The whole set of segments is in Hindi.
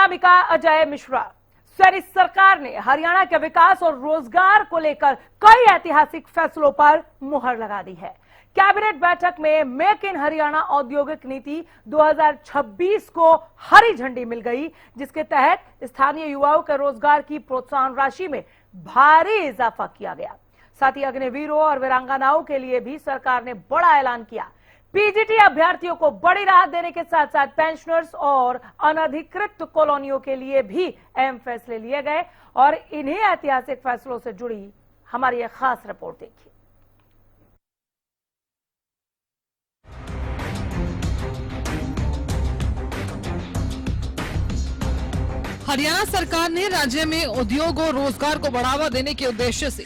अनामिका अजय मिश्रा। सैनी सरकार ने हरियाणा के विकास और रोजगार को लेकर कई ऐतिहासिक फैसलों पर मुहर लगा दी है। कैबिनेट बैठक में मेक इन हरियाणा औद्योगिक नीति 2026 को हरी झंडी मिल गई, जिसके तहत स्थानीय युवाओं के रोजगार की प्रोत्साहन राशि में भारी इजाफा किया गया। साथ ही अग्निवीरों और वीरांगनाओं के लिए भी सरकार ने बड़ा ऐलान किया। पीजीटी अभ्यर्थियों को बड़ी राहत देने के साथ साथ पेंशनर्स और अनधिकृत कॉलोनियों के लिए भी अहम फैसले लिए गए और इन्हीं ऐतिहासिक फैसलों से जुड़ी हमारी एक खास रिपोर्ट देखिए। हरियाणा सरकार ने राज्य में उद्योग और रोजगार को बढ़ावा देने के उद्देश्य से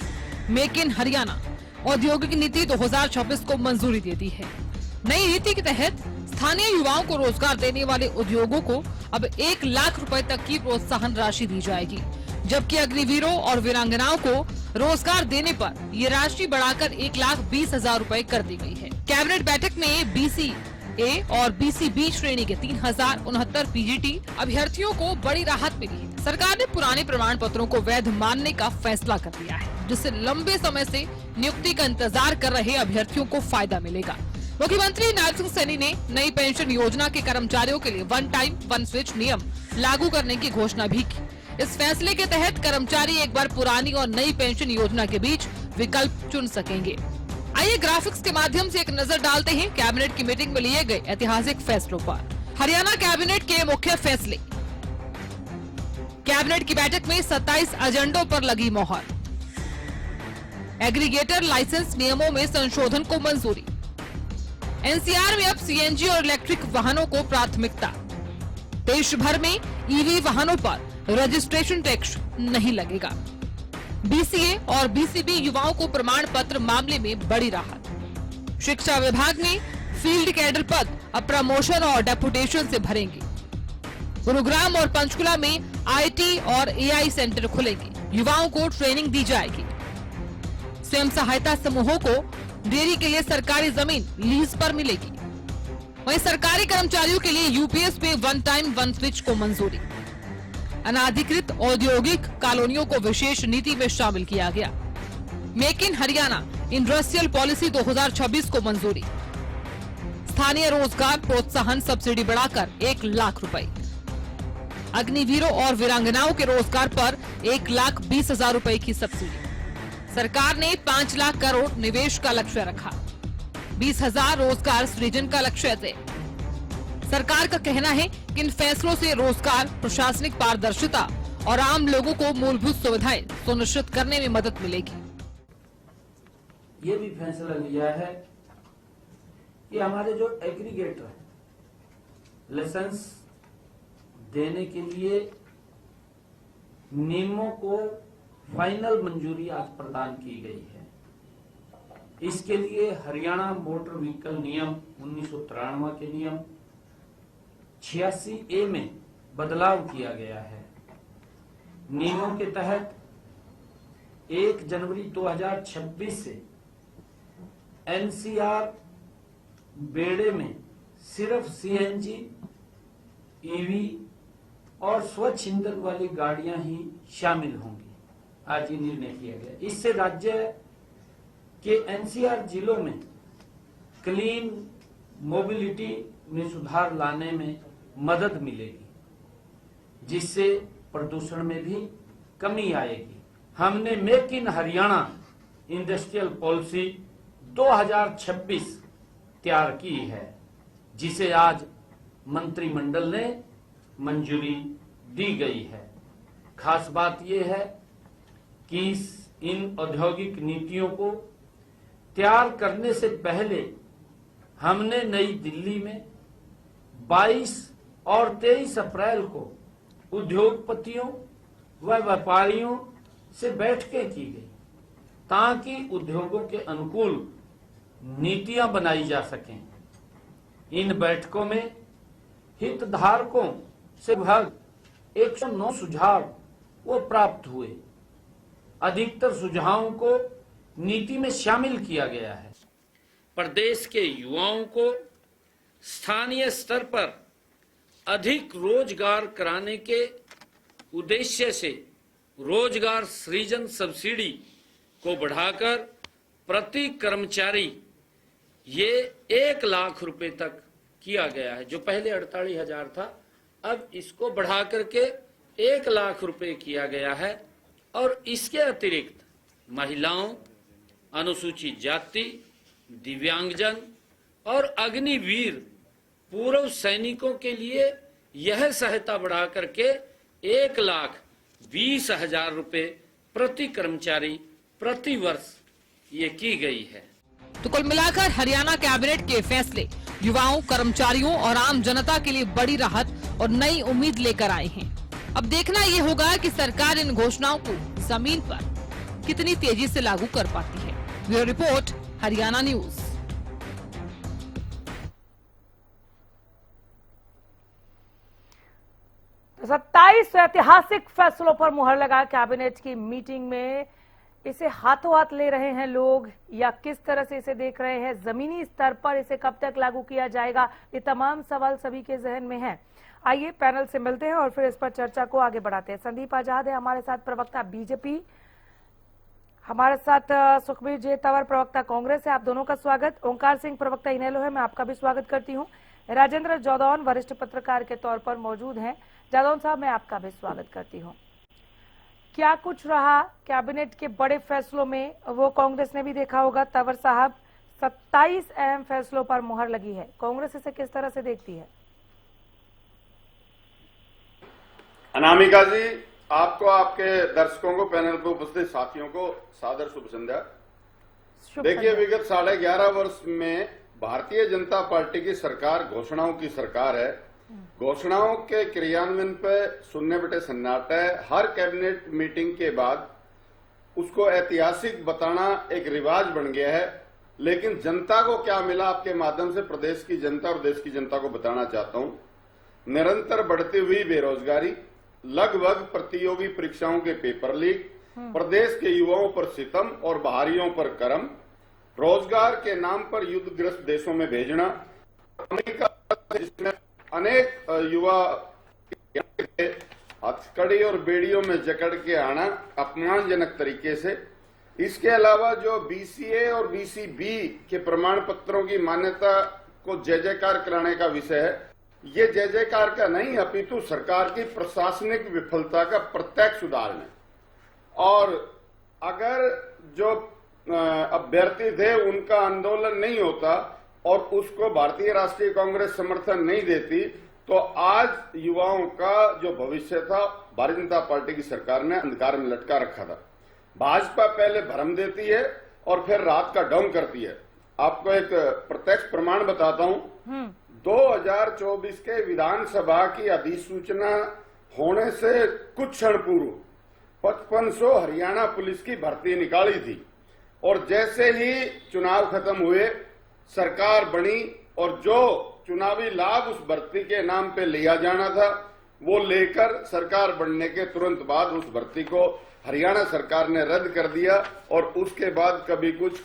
मेक इन हरियाणा औद्योगिक नीति 2026 को मंजूरी दे दी है। नई नीति के तहत स्थानीय युवाओं को रोजगार देने वाले उद्योगों को अब 1 लाख रुपए तक की प्रोत्साहन राशि दी जाएगी, जबकि अग्निवीरों और वीरांगनाओं को रोजगार देने पर ये राशि बढ़ाकर 1,20,000 रुपए कर दी गई है। कैबिनेट बैठक में BC ए और BC बी श्रेणी के 3069 पीजीटी अभ्यर्थियों को बड़ी राहत मिली है। सरकार ने पुराने प्रमाण पत्रों को वैध मानने का फैसला कर लिया है, जिससे लंबे समय से नियुक्ति का इंतजार कर रहे अभ्यर्थियों को फायदा मिलेगा। मुख्यमंत्री नायब सिंह सैनी ने नई पेंशन योजना के कर्मचारियों के लिए 1 टाइम 1 स्विच नियम लागू करने की घोषणा भी की। इस फैसले के तहत कर्मचारी एक बार पुरानी और नई पेंशन योजना के बीच विकल्प चुन सकेंगे। आइए ग्राफिक्स के माध्यम से एक नजर डालते हैं कैबिनेट की मीटिंग में लिए गए ऐतिहासिक फैसलों पर। हरियाणा कैबिनेट के मुख्य फैसले। कैबिनेट की बैठक में 27 एजेंडों पर लगी मोहर। एग्रीगेटर लाइसेंस नियमों में संशोधन को मंजूरी। NCR में अब CNG और इलेक्ट्रिक वाहनों को प्राथमिकता। देश भर में EV वाहनों पर रजिस्ट्रेशन टैक्स नहीं लगेगा। BCA और BCB युवाओं को प्रमाण पत्र मामले में बड़ी राहत। शिक्षा विभाग ने फील्ड कैडर पद अब प्रमोशन और डेपुटेशन से भरेंगे। गुरुग्राम और पंचकुला में IT और AI सेंटर खुलेंगे। युवाओं को ट्रेनिंग दी जाएगी। स्वयं सहायता समूहों को डेयरी के लिए सरकारी जमीन लीज पर मिलेगी। वहीं सरकारी कर्मचारियों के लिए UPS में 1 टाइम 1 स्विच को मंजूरी। अनाधिकृत औद्योगिक कॉलोनियों को विशेष नीति में शामिल किया गया। Make in Haryana industrial policy 2026 को मंजूरी। स्थानीय रोजगार प्रोत्साहन सब्सिडी बढ़ाकर 1 लाख रुपए। अग्निवीरों और वीरांगनाओं के रोजगार पर 1,20,000 रुपए की सब्सिडी। सरकार ने 5 लाख करोड़ निवेश का लक्ष्य रखा। 20,000 रोजगार सृजन का लक्ष्य है। सरकार का कहना है कि इन फैसलों से रोजगार, प्रशासनिक पारदर्शिता और आम लोगों को मूलभूत सुविधाएं सुनिश्चित करने में मदद मिलेगी। ये भी फैसला लिया है कि हमारे जो एग्रीगेटर लाइसेंस देने के लिए नियमों को फाइनल मंजूरी आज प्रदान की गई है। इसके लिए हरियाणा मोटर व्हीकल नियम 1993 के नियम 86A में बदलाव किया गया है। नियमों के तहत 1 जनवरी 2026 से NCR बेड़े में सिर्फ CNG, EV और स्वच्छ ईंधन वाली गाड़ियां ही शामिल होंगी। आज ये निर्णय किया गया। इससे राज्य के NCR जिलों में क्लीन मोबिलिटी में सुधार लाने में मदद मिलेगी, जिससे प्रदूषण में भी कमी आएगी। हमने make in Haryana industrial policy 2026 तैयार की है, जिसे आज मंत्रिमंडल ने मंजूरी दी गई है। खास बात यह है कि इन औद्योगिक नीतियों को तैयार करने से पहले हमने नई दिल्ली में 22 और 23 अप्रैल को उद्योगपतियों व व्यापारियों से बैठकें की गई, ताकि उद्योगों के अनुकूल नीतियां बनाई जा सकें। इन बैठकों में हितधारकों से लगभग 109 सुझाव वो प्राप्त हुए। अधिकतर सुझावों को नीति में शामिल किया गया है। प्रदेश के युवाओं को स्थानीय स्तर पर अधिक रोजगार कराने के उद्देश्य से रोजगार सृजन सब्सिडी को बढ़ाकर प्रति कर्मचारी ये 1 लाख रुपए तक किया गया है। जो पहले 48,000 था, अब इसको बढ़ा करके 1 लाख रुपए किया गया है। और इसके अतिरिक्त महिलाओं, अनुसूचित जाति, दिव्यांगजन और अग्निवीर पूर्व सैनिकों के लिए यह सहायता बढ़ा करके 1,20,000 रुपए प्रति कर्मचारी प्रति वर्ष ये की गई है। तो कुल मिलाकर हरियाणा कैबिनेट के फैसले युवाओं, कर्मचारियों और आम जनता के लिए बड़ी राहत और नई उम्मीद लेकर आए हैं। अब देखना ये होगा कि सरकार इन घोषणाओं को जमीन पर कितनी तेजी से लागू कर पाती है। Bureau report, Haryana news. तो 27 ऐतिहासिक फैसलों पर मुहर लगा कैबिनेट की मीटिंग में इसे हाथों हाथ ले रहे हैं लोग, या किस तरह से इसे देख रहे हैं? जमीनी स्तर पर इसे कब तक लागू किया जाएगा? ये तमाम सवाल सभी के जहन में हैं। आइए पैनल से मिलते हैं और फिर इस पर चर्चा को आगे बढ़ाते हैं। संदीप आजाद है हमारे साथ, प्रवक्ता बीजेपी, हमारे साथ सुखबीर जे तंवर, प्रवक्ता कांग्रेस है। आप दोनों का स्वागत। ओंकार सिंह, प्रवक्ता इनेलो है, मैं आपका भी स्वागत करती हूँ। राजेंद्र जौदौन वरिष्ठ पत्रकार के तौर पर मौजूद हैं। जौदौन साहब, मैं आपका भी स्वागत करती हूँ। क्या कुछ रहा कैबिनेट के बड़े फैसलों में, वो कांग्रेस ने भी देखा होगा। तंवर साहब, 27 अहम फैसलों पर मुहर लगी है, कांग्रेस इसे किस तरह से देखती है? अनामिका जी, आपको, आपके दर्शकों को, पैनल पर उपस्थित साथियों को सादर शुभ संध्या। देखिए, विगत 11.5 वर्ष में भारतीय जनता पार्टी की सरकार घोषणाओं की सरकार है। घोषणाओं के क्रियान्वयन पे सुनने बटे सन्नाटा है। हर कैबिनेट मीटिंग के बाद उसको ऐतिहासिक बताना एक रिवाज बन गया है। लेकिन जनता को क्या मिला, आपके माध्यम से प्रदेश की जनता और देश की जनता को बताना चाहता हूं। निरंतर बढ़ती हुई बेरोजगारी, लगभग प्रतियोगी परीक्षाओं के पेपर लीक, प्रदेश के युवाओं पर सितम और बाहरियों पर करम, रोजगार के नाम पर युद्धग्रस्त देशों में भेजना, अमेरिका जिसमें अनेक युवा हथकड़ी और बेड़ियों में जकड़ के आना अपमानजनक तरीके से। इसके अलावा जो बीसीए और बीसीबी के प्रमाण पत्रों की मान्यता को जय जयकार कराने का विषय है, ये जय जयकार का नहीं अपितु सरकार की प्रशासनिक विफलता का प्रत्यक्ष उदाहरण है। और अगर जो अभ्यर्थी थे उनका आंदोलन नहीं होता और उसको भारतीय राष्ट्रीय कांग्रेस समर्थन नहीं देती, तो आज युवाओं का जो भविष्य था भारतीय जनता पार्टी की सरकार ने अंधकार में लटका रखा था। भाजपा पहले भ्रम देती है और फिर रात का ढोंग करती है। आपको एक प्रत्यक्ष प्रमाण बताता हूं। 2024 के विधानसभा की अधिसूचना होने से कुछ क्षण पूर्व 5500 हरियाणा पुलिस की भर्ती निकाली थी, और जैसे ही चुनाव खत्म हुए, सरकार बनी और जो चुनावी लाभ उस भर्ती के नाम पे लिया जाना था वो लेकर सरकार बनने के तुरंत बाद उस भर्ती को हरियाणा सरकार ने रद्द कर दिया। और उसके बाद कभी कुछ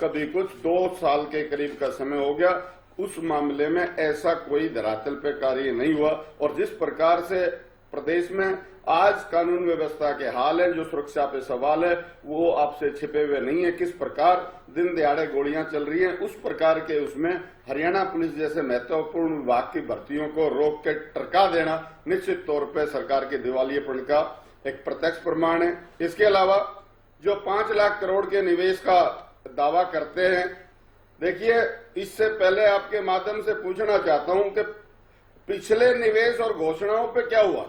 2 साल के करीब का समय हो गया, उस मामले में ऐसा कोई धरातल पे कार्य नहीं हुआ। और जिस प्रकार से प्रदेश में आज कानून व्यवस्था के हाल है, जो सुरक्षा पे सवाल है, वो आपसे छिपे हुए नहीं है। किस प्रकार दिन दिहाड़े गोलियां चल रही हैं, उस प्रकार के उसमें हरियाणा पुलिस जैसे महत्वपूर्ण विभाग की भर्तियों को रोक के टरका देना निश्चित तौर पे सरकार के दिवालियेपन का एक प्रत्यक्ष प्रमाण है। इसके अलावा जो 5 लाख करोड़ के निवेश का दावा करते हैं, देखिए, इससे पहले आपके माध्यम से पूछना चाहता हूं कि पिछले निवेश और घोषणाओं पे क्या हुआ,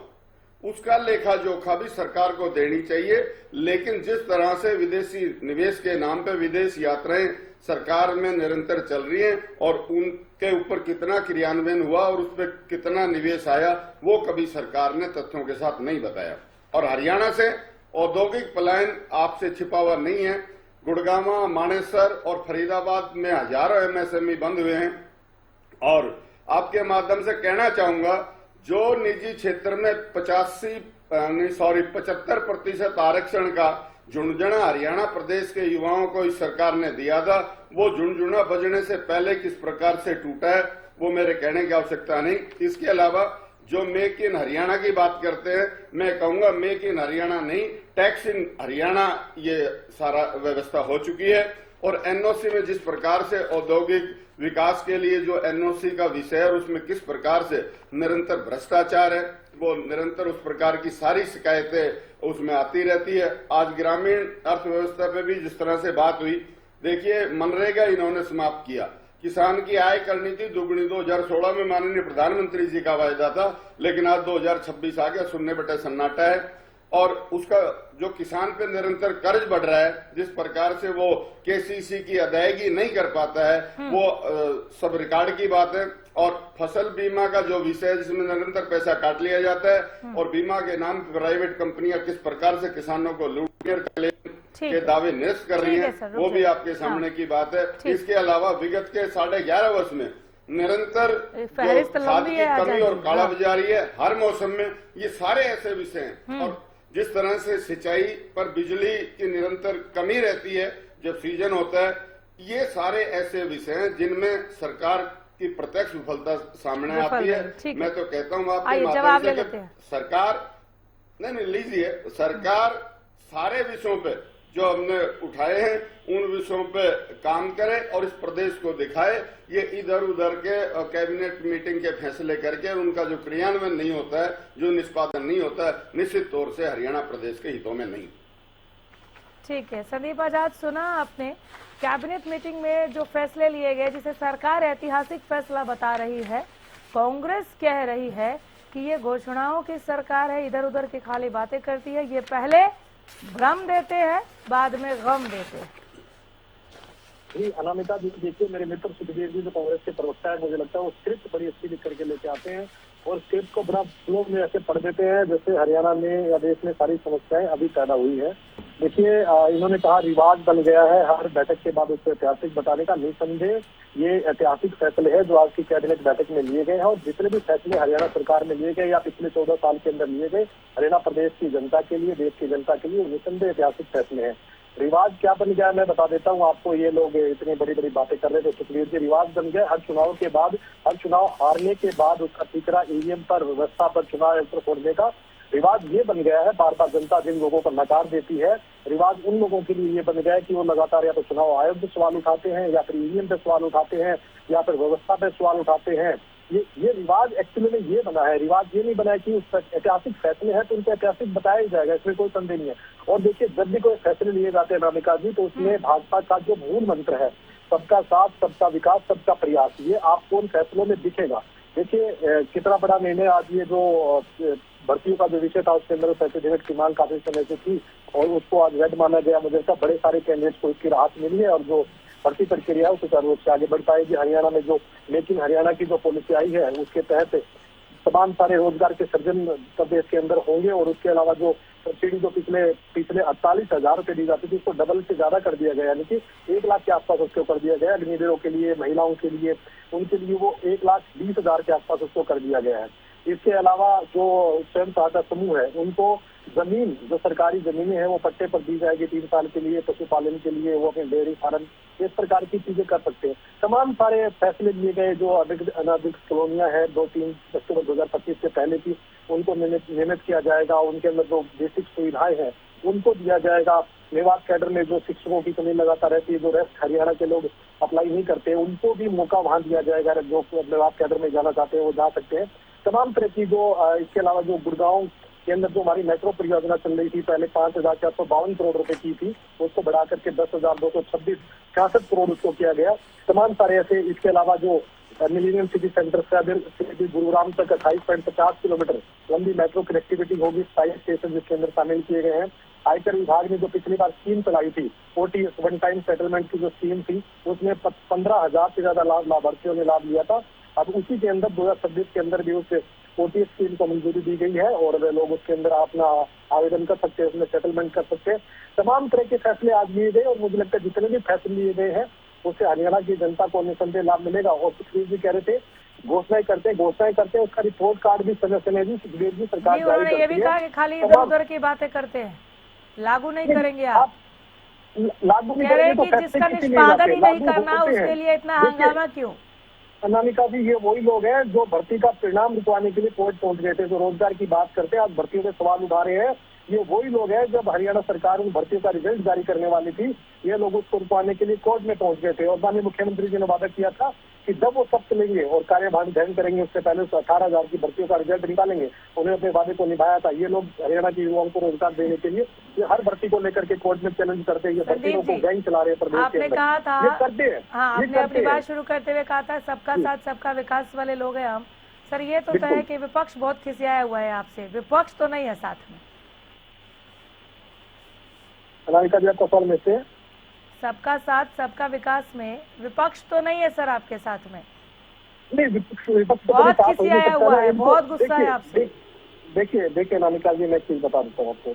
उसका लेखा जोखा भी सरकार को देनी चाहिए। लेकिन जिस तरह से विदेशी निवेश के नाम पे विदेश यात्राएं सरकार में निरंतर चल रही हैं और उनके ऊपर कितना क्रियान्वयन हुआ और उस पर कितना निवेश आया, वो कभी सरकार ने तथ्यों के साथ नहीं बताया। और हरियाणा से औद्योगिक पलायन आपसे छिपा हुआ नहीं है। गुड़गांव, मानेसर और फरीदाबाद में हजारों एमएसएमई बंद हुए हैं। और आपके माध्यम से कहना चाहूंगा, जो निजी क्षेत्र में 75% आरक्षण का झुंझुना हरियाणा प्रदेश के युवाओं को इस सरकार ने दिया था, वो झुंझुना बजने से पहले किस प्रकार से टूटा है, वो मेरे कहने की आवश्यकता नहीं। इसके अलावा जो मेक इन हरियाणा की बात करते हैं, मैं कहूंगा मेक इन हरियाणा नहीं, टैक्स इन हरियाणा ये सारा व्यवस्था हो चुकी है। और एनओसी में जिस प्रकार से औद्योगिक विकास के लिए जो एनओसी का विषय है उसमें किस प्रकार से निरंतर भ्रष्टाचार है, वो निरंतर उस प्रकार की सारी शिकायतें उसमें आती रहती है। आज ग्रामीण अर्थव्यवस्था पे भी जिस तरह से बात हुई, देखिए मनरेगा इन्होंने समाप्त किया, किसान की आय करनी थी दुगनी, 2016 में माननीय प्रधानमंत्री जी का वायदा था, लेकिन आज 2026 आ गया, सुनने बटे सन्नाटा है। और उसका जो किसान पे निरंतर कर्ज बढ़ रहा है, जिस प्रकार से वो केसीसी की अदायगी नहीं कर पाता है, वो सब रिकॉर्ड की बात है। और फसल बीमा का जो विषय जिसमें निरंतर पैसा काट लिया जाता है और बीमा के नाम पर प्राइवेट कंपनियां किस प्रकार से किसानों को लूटने के दावे निरस्त कर रही हैं, वो भी आपके सामने की बात है। इसके अलावा विगत के 11.5 वर्ष में निरंतर खाद की कमी और कालाबाजारी है हर मौसम में, ये सारे ऐसे विषय हैं। और जिस तरह से सिंचाई पर बिजली की निरंतर कमी रहती है जब सीजन होता है, ये सारे ऐसे विषय हैं जिनमें सरकार की प्रत्यक्ष विफलता सामने आती है। मैं तो कहता हूँ आपके माध्यम से सरकार नहीं लीजिए, सरकार सारे विषयों पे जो हमने उठाए हैं उन विषयों पे काम करे और इस प्रदेश को दिखाए। ये इधर उधर के कैबिनेट मीटिंग के फैसले करके उनका जो क्रियान्वयन नहीं होता है, जो निष्पादन नहीं होता है, निश्चित तौर से हरियाणा प्रदेश के हितों में नहीं। ठीक है संदीप आजाद, सुना आपने कैबिनेट मीटिंग में जो फैसले लिए गए, जिसे सरकार ऐतिहासिक फैसला बता रही है, कांग्रेस कह रही है कि ये घोषणाओं की सरकार है, इधर उधर की खाली बातें करती है, ये पहले भ्रम देते हैं बाद में गम देते हैं। जी अनामिका जी, देखिए मेरे मित्र सुखदेव जी जो कांग्रेस के प्रवक्ता है, मुझे लगता है वो स्क्रिप्ट बड़ी अच्छी लिख करके लेके आते हैं और स्क्रिप्ट को बड़ा फ्लो में ऐसे पढ़ देते हैं जैसे हरियाणा में या देश में सारी समस्याएं अभी पैदा हुई है। देखिए इन्होंने कहा रिवाज बन गया है हर बैठक के बाद उसको ऐतिहासिक बताने का। निसंदेह ये ऐतिहासिक फैसले है जो आज की कैबिनेट बैठक में लिए गए हैं और जितने भी फैसले हरियाणा सरकार में लिए गए या पिछले 14 साल के अंदर लिए गए हरियाणा प्रदेश की जनता के लिए, देश की जनता के लिए, निसंदेह ऐतिहासिक फैसले हैं। रिवाज क्या बन गया मैं बता देता हूँ आपको। ये लोग इतनी बड़ी बड़ी बातें कर रहे थे सुखबीर जी, रिवाज बन गया हर चुनाव के बाद, हर चुनाव हारने के बाद उसका तीसरा ईवीएम पर व्यवस्था पर चुनाव यंत्र फोड़ने का रिवाज ये बन गया है। बार बार जनता जिन लोगों को नकार देती है, रिवाज उन लोगों के लिए ये बन गया है कि वो लगातार या तो चुनाव आयोग पे सवाल उठाते हैं या फिर ईवीएम पे सवाल उठाते हैं या फिर व्यवस्था पे सवाल उठाते हैं। ये रिवाज एक्चुअली में ये बना है। रिवाज ये नहीं बना है कि उस ऐतिहासिक फैसले हैं तो उनको ऐतिहासिक बताया ही जाएगा, इसमें कोई संदेह नहीं है। और देखिए जब भी कोई फैसले लिए जाते हैं नामिका जी, तो उसमें भाजपा का जो मूल मंत्र है सबका साथ, सबका विकास, सबका प्रयास, ये आपको उन फैसलों में दिखेगा। देखिए कितना बड़ा निर्णय आज ये जो भर्तियों का जो विषय था उसके अंदर सर्टिफिकेट की मांग काफी समय से थी और उसको आज रद्द माना गया। मुझे लगता है बड़े सारे कैंडिडेट्स को इसकी राहत मिली है और जो भर्ती प्रक्रिया है उसे सुचारू रूप से आगे बढ़ पाएगी। हरियाणा में जो मेक इन हरियाणा की जो पॉलिसी आई है उसके तहत तमाम सारे रोजगार के सृजन प्रदेश के अंदर होंगे और उसके अलावा जो सब्सिडी जो पिछले 48,000 रुपए दी जाती थी उसको डबल से ज्यादा कर दिया गया, यानी कि 1 लाख के आसपास उसको कर दिया गया। अग्निवीरों के लिए, महिलाओं के लिए, उनके लिए वो 1,20,000 के आसपास उसको कर दिया गया है। इसके अलावा जो स्वयं सहायता समूह है उनको जमीन, जो सरकारी जमीनें हैं वो पट्टे पर दी जाएगी 3 साल के लिए, पशुपालन के लिए, वो अपने डेयरी फार्म, इस प्रकार की चीजें कर सकते हैं। तमाम सारे फैसले लिए गए। जो अनाधिकृत कॉलोनियां हैं 2-3 अक्टूबर 2025 से पहले की, उनको नियमित किया जाएगा। उनके अंदर जो बेसिक सुविधाएं हैं उनको दिया जाएगा। मेवात कैडर में जो शिक्षकों की कमी लगातार रहती है, जो रेस्ट हरियाणा के लोग अप्लाई नहीं करते, उनको भी मौका वहां दिया जाएगा। जो मेवात कैडर में जाना चाहते हैं वो जा सकते हैं। तमाम तरह की जो इसके अलावा जो गुड़गांव के अंदर जो हमारी मेट्रो परियोजना चल रही थी, पहले 5,452 करोड़ रुपए की थी, उसको बढ़ा करके 10,266 करोड़ उसको किया गया। तमाम सारे ऐसे, इसके अलावा जो मिलेनियम सिटी सेंटर से गुरुग्राम तक 28.50 किलोमीटर लंबी मेट्रो कनेक्टिविटी होगी, 27 स्टेशन जिसके अंदर शामिल किए गए हैं। आयकर विभाग ने जो पिछली बार स्कीम चलाई थी, 40 वन टाइम सेटलमेंट की जो स्कीम थी, उसमें 15,000 से ज्यादा लाभार्थियों ने लाभ लिया था। अब उसी के अंदर 2026 के अंदर भी उस 40 स्कीम को मंजूरी दी गई है और वे लोग उसके अंदर अपना आवेदन कर सकते हैं, उसमें सेटलमेंट कर सकते हैं। तमाम तरह के फैसले आज लिए गए और मुझे लगता है जितने भी फैसले लिए गए हैं उससे हरियाणा की जनता को निसंदेह लाभ मिलेगा। और सुखबीर जी कह रहे थे घोषणाएं करते हैं, उसका रिपोर्ट कार्ड भी समय समय भी सुखबीर जी सरकार जारी करती है। ये भी कहा कि खाली इधर उधर की बातें करते हैं, लागू नहीं करेंगे आप लागू नहीं कह रहे करेंगे कि जिसका निष्पादन ही नहीं करना उसके लिए इतना हंगामा क्यों? अनामिका जी, ये वही लोग हैं जो भर्ती का परिणाम रुकवाने के लिए कोर्ट पहुंच गए थे, जो रोजगार की बात करते हैं, आज भर्तियों के सवाल उठा रहे हैं। ये वही लोग हैं जब हरियाणा सरकार उन भर्तियों का रिजल्ट जारी करने वाली थी, ये लोग उसको रुकवाने के लिए कोर्ट में पहुंच गए थे। और माननीय मुख्यमंत्री जी ने वादा किया था कि जब वो शपथ लेंगे और कार्यभार ग्रहण करेंगे उससे पहले उस 18,000 की भर्तियों का रिजल्ट निकालेंगे। उन्होंने अपने वादे को निभाया था। ये लोग हरियाणा के युवाओं को रोजगार देने के लिए ये हर भर्ती को लेकर के कोर्ट में चैलेंज करते हैं। ये भर्तियों को गैंग चला रहे हैं प्रदेश के आपने अंदर। कहा था, ये करते हैं। हाँ, ये आपने अपनी करते बात हैं। शुरू करते हुए कहा था सबका साथ सबका विकास वाले लोग हैं हम। सर, ये तो तय है कि विपक्ष बहुत खिसियाया हुआ है आपसे, विपक्ष तो नहीं है साथ में। अनामिका जी, आपका सवाल में से सबका साथ सबका विकास में विपक्ष तो नहीं है सर आपके साथ में। नहीं, विपक्ष तो बहुत साथ हो नहीं खिसियाया सकता हुआ ना। है, इनको- बहुत गुस्सा है देखिए- आपसे। देखिए अनामिका जी, मैं एक चीज बता देता हूँ आपको।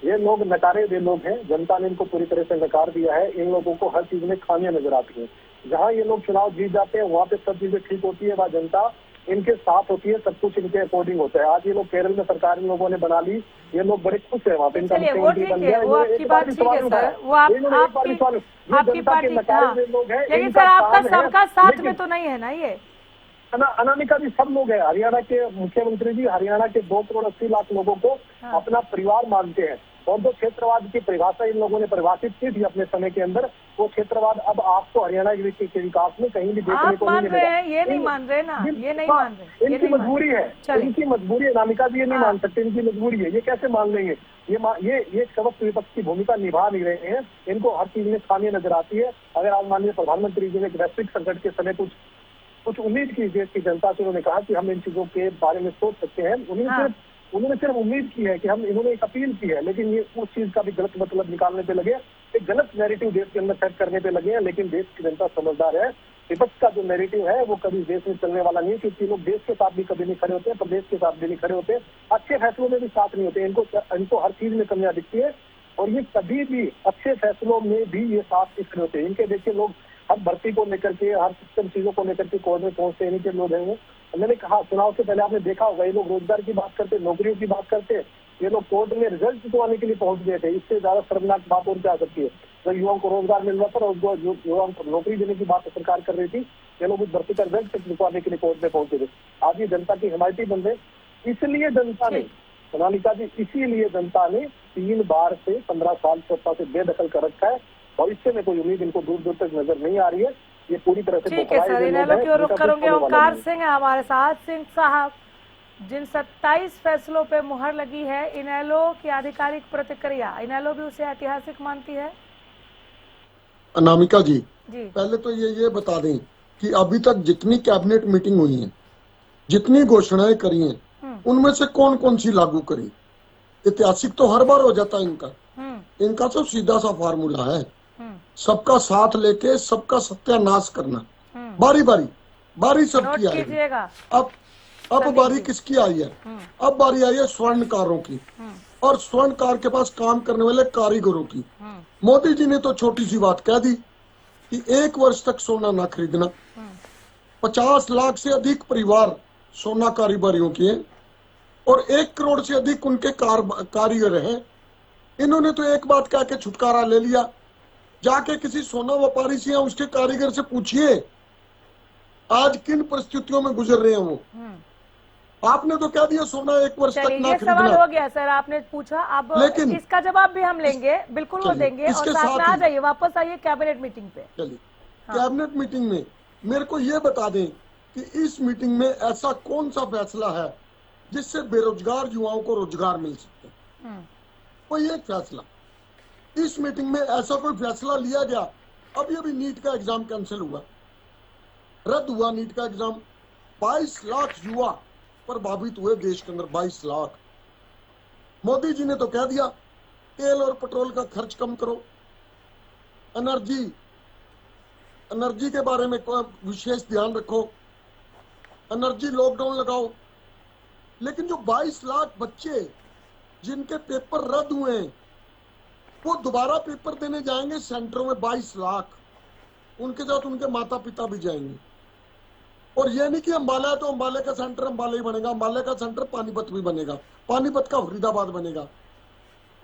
ये लोग नकारे हुए लोग हैं, जनता ने इनको पूरी तरह से नकार दिया है। इन लोगों को हर चीज में खामियां नजर आती है। जहाँ ये लोग चुनाव जीत जाते हैं वहाँ पे सब चीजें ठीक होती है, वहाँ जनता इनके साथ होती है, सब कुछ इनके अकॉर्डिंग होता है। आज ये लोग केरल में सरकार इन लोगों ने बना ली, ये लोग बड़े खुश है वहाँ पे। इनका चलिए, वो मुख्यमंत्री ठीक बन है, गया। वो इन्होंने आपकी एक बात बार भी ठीक सवाल है उठाया। सर, वो आप इन्होंने एक बार भी सवाल- ये आपकी जनता के पार्टी, नकारे हाँ। हुए लोग हैं, लेकिन इनका सर आपका काम है। सबका साथ लेकिन- में तो नहीं है ना ये। अनामिका जी, सब लोग हैं। हरियाणा के मुख्यमंत्री जी हरियाणा के 2,80,00,000 लोगों को हाँ। अपना परिवार मानते हैं। और जो क्षेत्रवाद की परिभाषा इन लोगों ने परिभाषित की थी अपने समय के अंदर, वो क्षेत्रवाद अब आपको हरियाणा के विकास में कहीं भी देखने आप को मान नहीं रहे मिलेगा। हैं, ये नहीं मान रहे ना, ये नहीं मान रहे, ये इनकी नहीं मान मजबूरी है, चलिए। इनकी मजबूरी है अनामिका जी, ये नहीं हाँ। मान सकते। इनकी मजबूरी है, ये कैसे मान लेंगे? ये सबक विपक्ष की भूमिका निभा नहीं रहे हैं। इनको हर चीज में खामियां नजर आती है। अगर आज माननीय प्रधानमंत्री जी ने एक वैश्विक संकट के समय कुछ उम्मीद की देश की जनता से, उन्होंने कहा कि हम इन चीजों के बारे में सोच सकते हैं। उन्होंने सिर्फ उम्मीद की है कि हम, इन्होंने एक अपील की है, लेकिन ये उस चीज का भी गलत मतलब निकालने पे लगे, एक गलत नैरेटिव देश के अंदर सेट करने पे लगे हैं। लेकिन देश की जनता समझदार है। विपक्ष का जो नैरेटिव है वो कभी देश में चलने वाला नहीं है, क्योंकि लोग देश के साथ भी कभी नहीं खड़े होते, प्रदेश के साथ भी नहीं खड़े होते, अच्छे फैसलों में भी साथ नहीं होते। इनको हर चीज में कमियां दिखती है और ये कभी भी अच्छे फैसलों में भी ये साथ नहीं खड़े होते। इनके देखिए लोग हर भर्ती को लेकर के, हर सिस्टम चीजों को लेकर के कोर्ट में पहुंचते हैं, इनके लोग हैं वो। मैंने कहा चुनाव से पहले आपने देखा होगा, ये लोग रोजगार की बात करते, नौकरियों की बात करते, ये लोग कोर्ट में रिजल्ट जितवाने के लिए पहुंच गए थे। इससे ज्यादा शर्मनाक बात और क्या सकती है? जब युवाओं को रोजगार मिल रहा था और युवाओं को नौकरी देने की बात सरकार कर रही थी, ये लोग उस भर्ती का रिजल्ट तक जितवाने के लिए कोर्ट में पहुंचे थे। आज ये जनता की हिमायती बन गए। इसलिए जनता ने, सोनालिका जी, इसीलिए जनता ने 3 बार से 15 साल सत्ता से बेदखल कर रखा है। भविष्य में कोई उम्मीद इनको दूर दूर तक नजर नहीं आ रही है। ये पूरी तरह से ठीक है सर, इनेलो की ओर रुख करूंगे। ओंकार सिंह है हमारे साथ। सिंह साहब, जिन 27 फैसलों पे मुहर लगी है, इनेलो की आधिकारिक प्रतिक्रिया, इनेलो भी उसे ऐतिहासिक मानती है? अनामिका जी, जी, पहले तो ये बता दें कि अभी तक जितनी कैबिनेट मीटिंग हुई है, जितनी घोषणाएं करी हैं, उनमें से कौन कौन सी लागू करी? ऐतिहासिक तो हर बार हो जाता है इनका तो सीधा सा फार्मूला है, सबका साथ लेके सबका सत्यानाश करना। बारी सबकी नोट आएगी। कीजिएगा। अब बारी किसकी आई है? अब बारी आई है स्वर्णकारों की, और स्वर्णकार के पास काम करने वाले कारीगरों की। मोदी जी ने तो छोटी सी बात कह दी कि 1 वर्ष तक सोना ना खरीदना। 50 लाख से अधिक परिवार सोना कारीगरियों के हैं और 1 करोड़ से अधिक उनके कारीगर हैं। इन्होंने तो एक बात कह के छुटकारा ले लिया। जाके किसी सोना व्यापारी से या उसके कारीगर से पूछिए आज किन परिस्थितियों में गुजर रहे हैं वो। आपने तो कह दिया सोना 1 वर्ष तक ना ये सवाल खरीदना। हो गया सर, आपने पूछा, अब लेकिन इसका जवाब भी हम लेंगे, बिल्कुल वो देंगे। और इसके साथ में साथ आ ही- जाइए, वापस आइए कैबिनेट मीटिंग पे। चलिए, कैबिनेट मीटिंग में मेरे को ये बता दें कि इस मीटिंग में ऐसा कौन सा फैसला है जिससे बेरोजगार युवाओं को रोजगार मिल सकता है? कोई एक फैसला इस मीटिंग में ऐसा कोई फैसला लिया गया? अभी नीट का एग्जाम कैंसिल हुआ, रद्द हुआ नीट का एग्जाम। 22 लाख युवा प्रभावित हुए देश के अंदर, 22 लाख। मोदी जी ने तो कह दिया तेल और पेट्रोल का खर्च कम करो, एनर्जी के बारे में विशेष ध्यान रखो, एनर्जी लॉकडाउन लगाओ। लेकिन जो 22 लाख बच्चे जिनके पेपर रद्द हुए हैं वो दोबारा पेपर देने जाएंगे सेंटरों में, 22 लाख, उनके साथ उनके माता पिता भी जाएंगे। और ये नहीं कि अंबाला है तो अंबाले का सेंटर अंबाला ही बनेगा, अंबाले का सेंटर पानीपत भी बनेगा, पानीपत का फरीदाबाद बनेगा।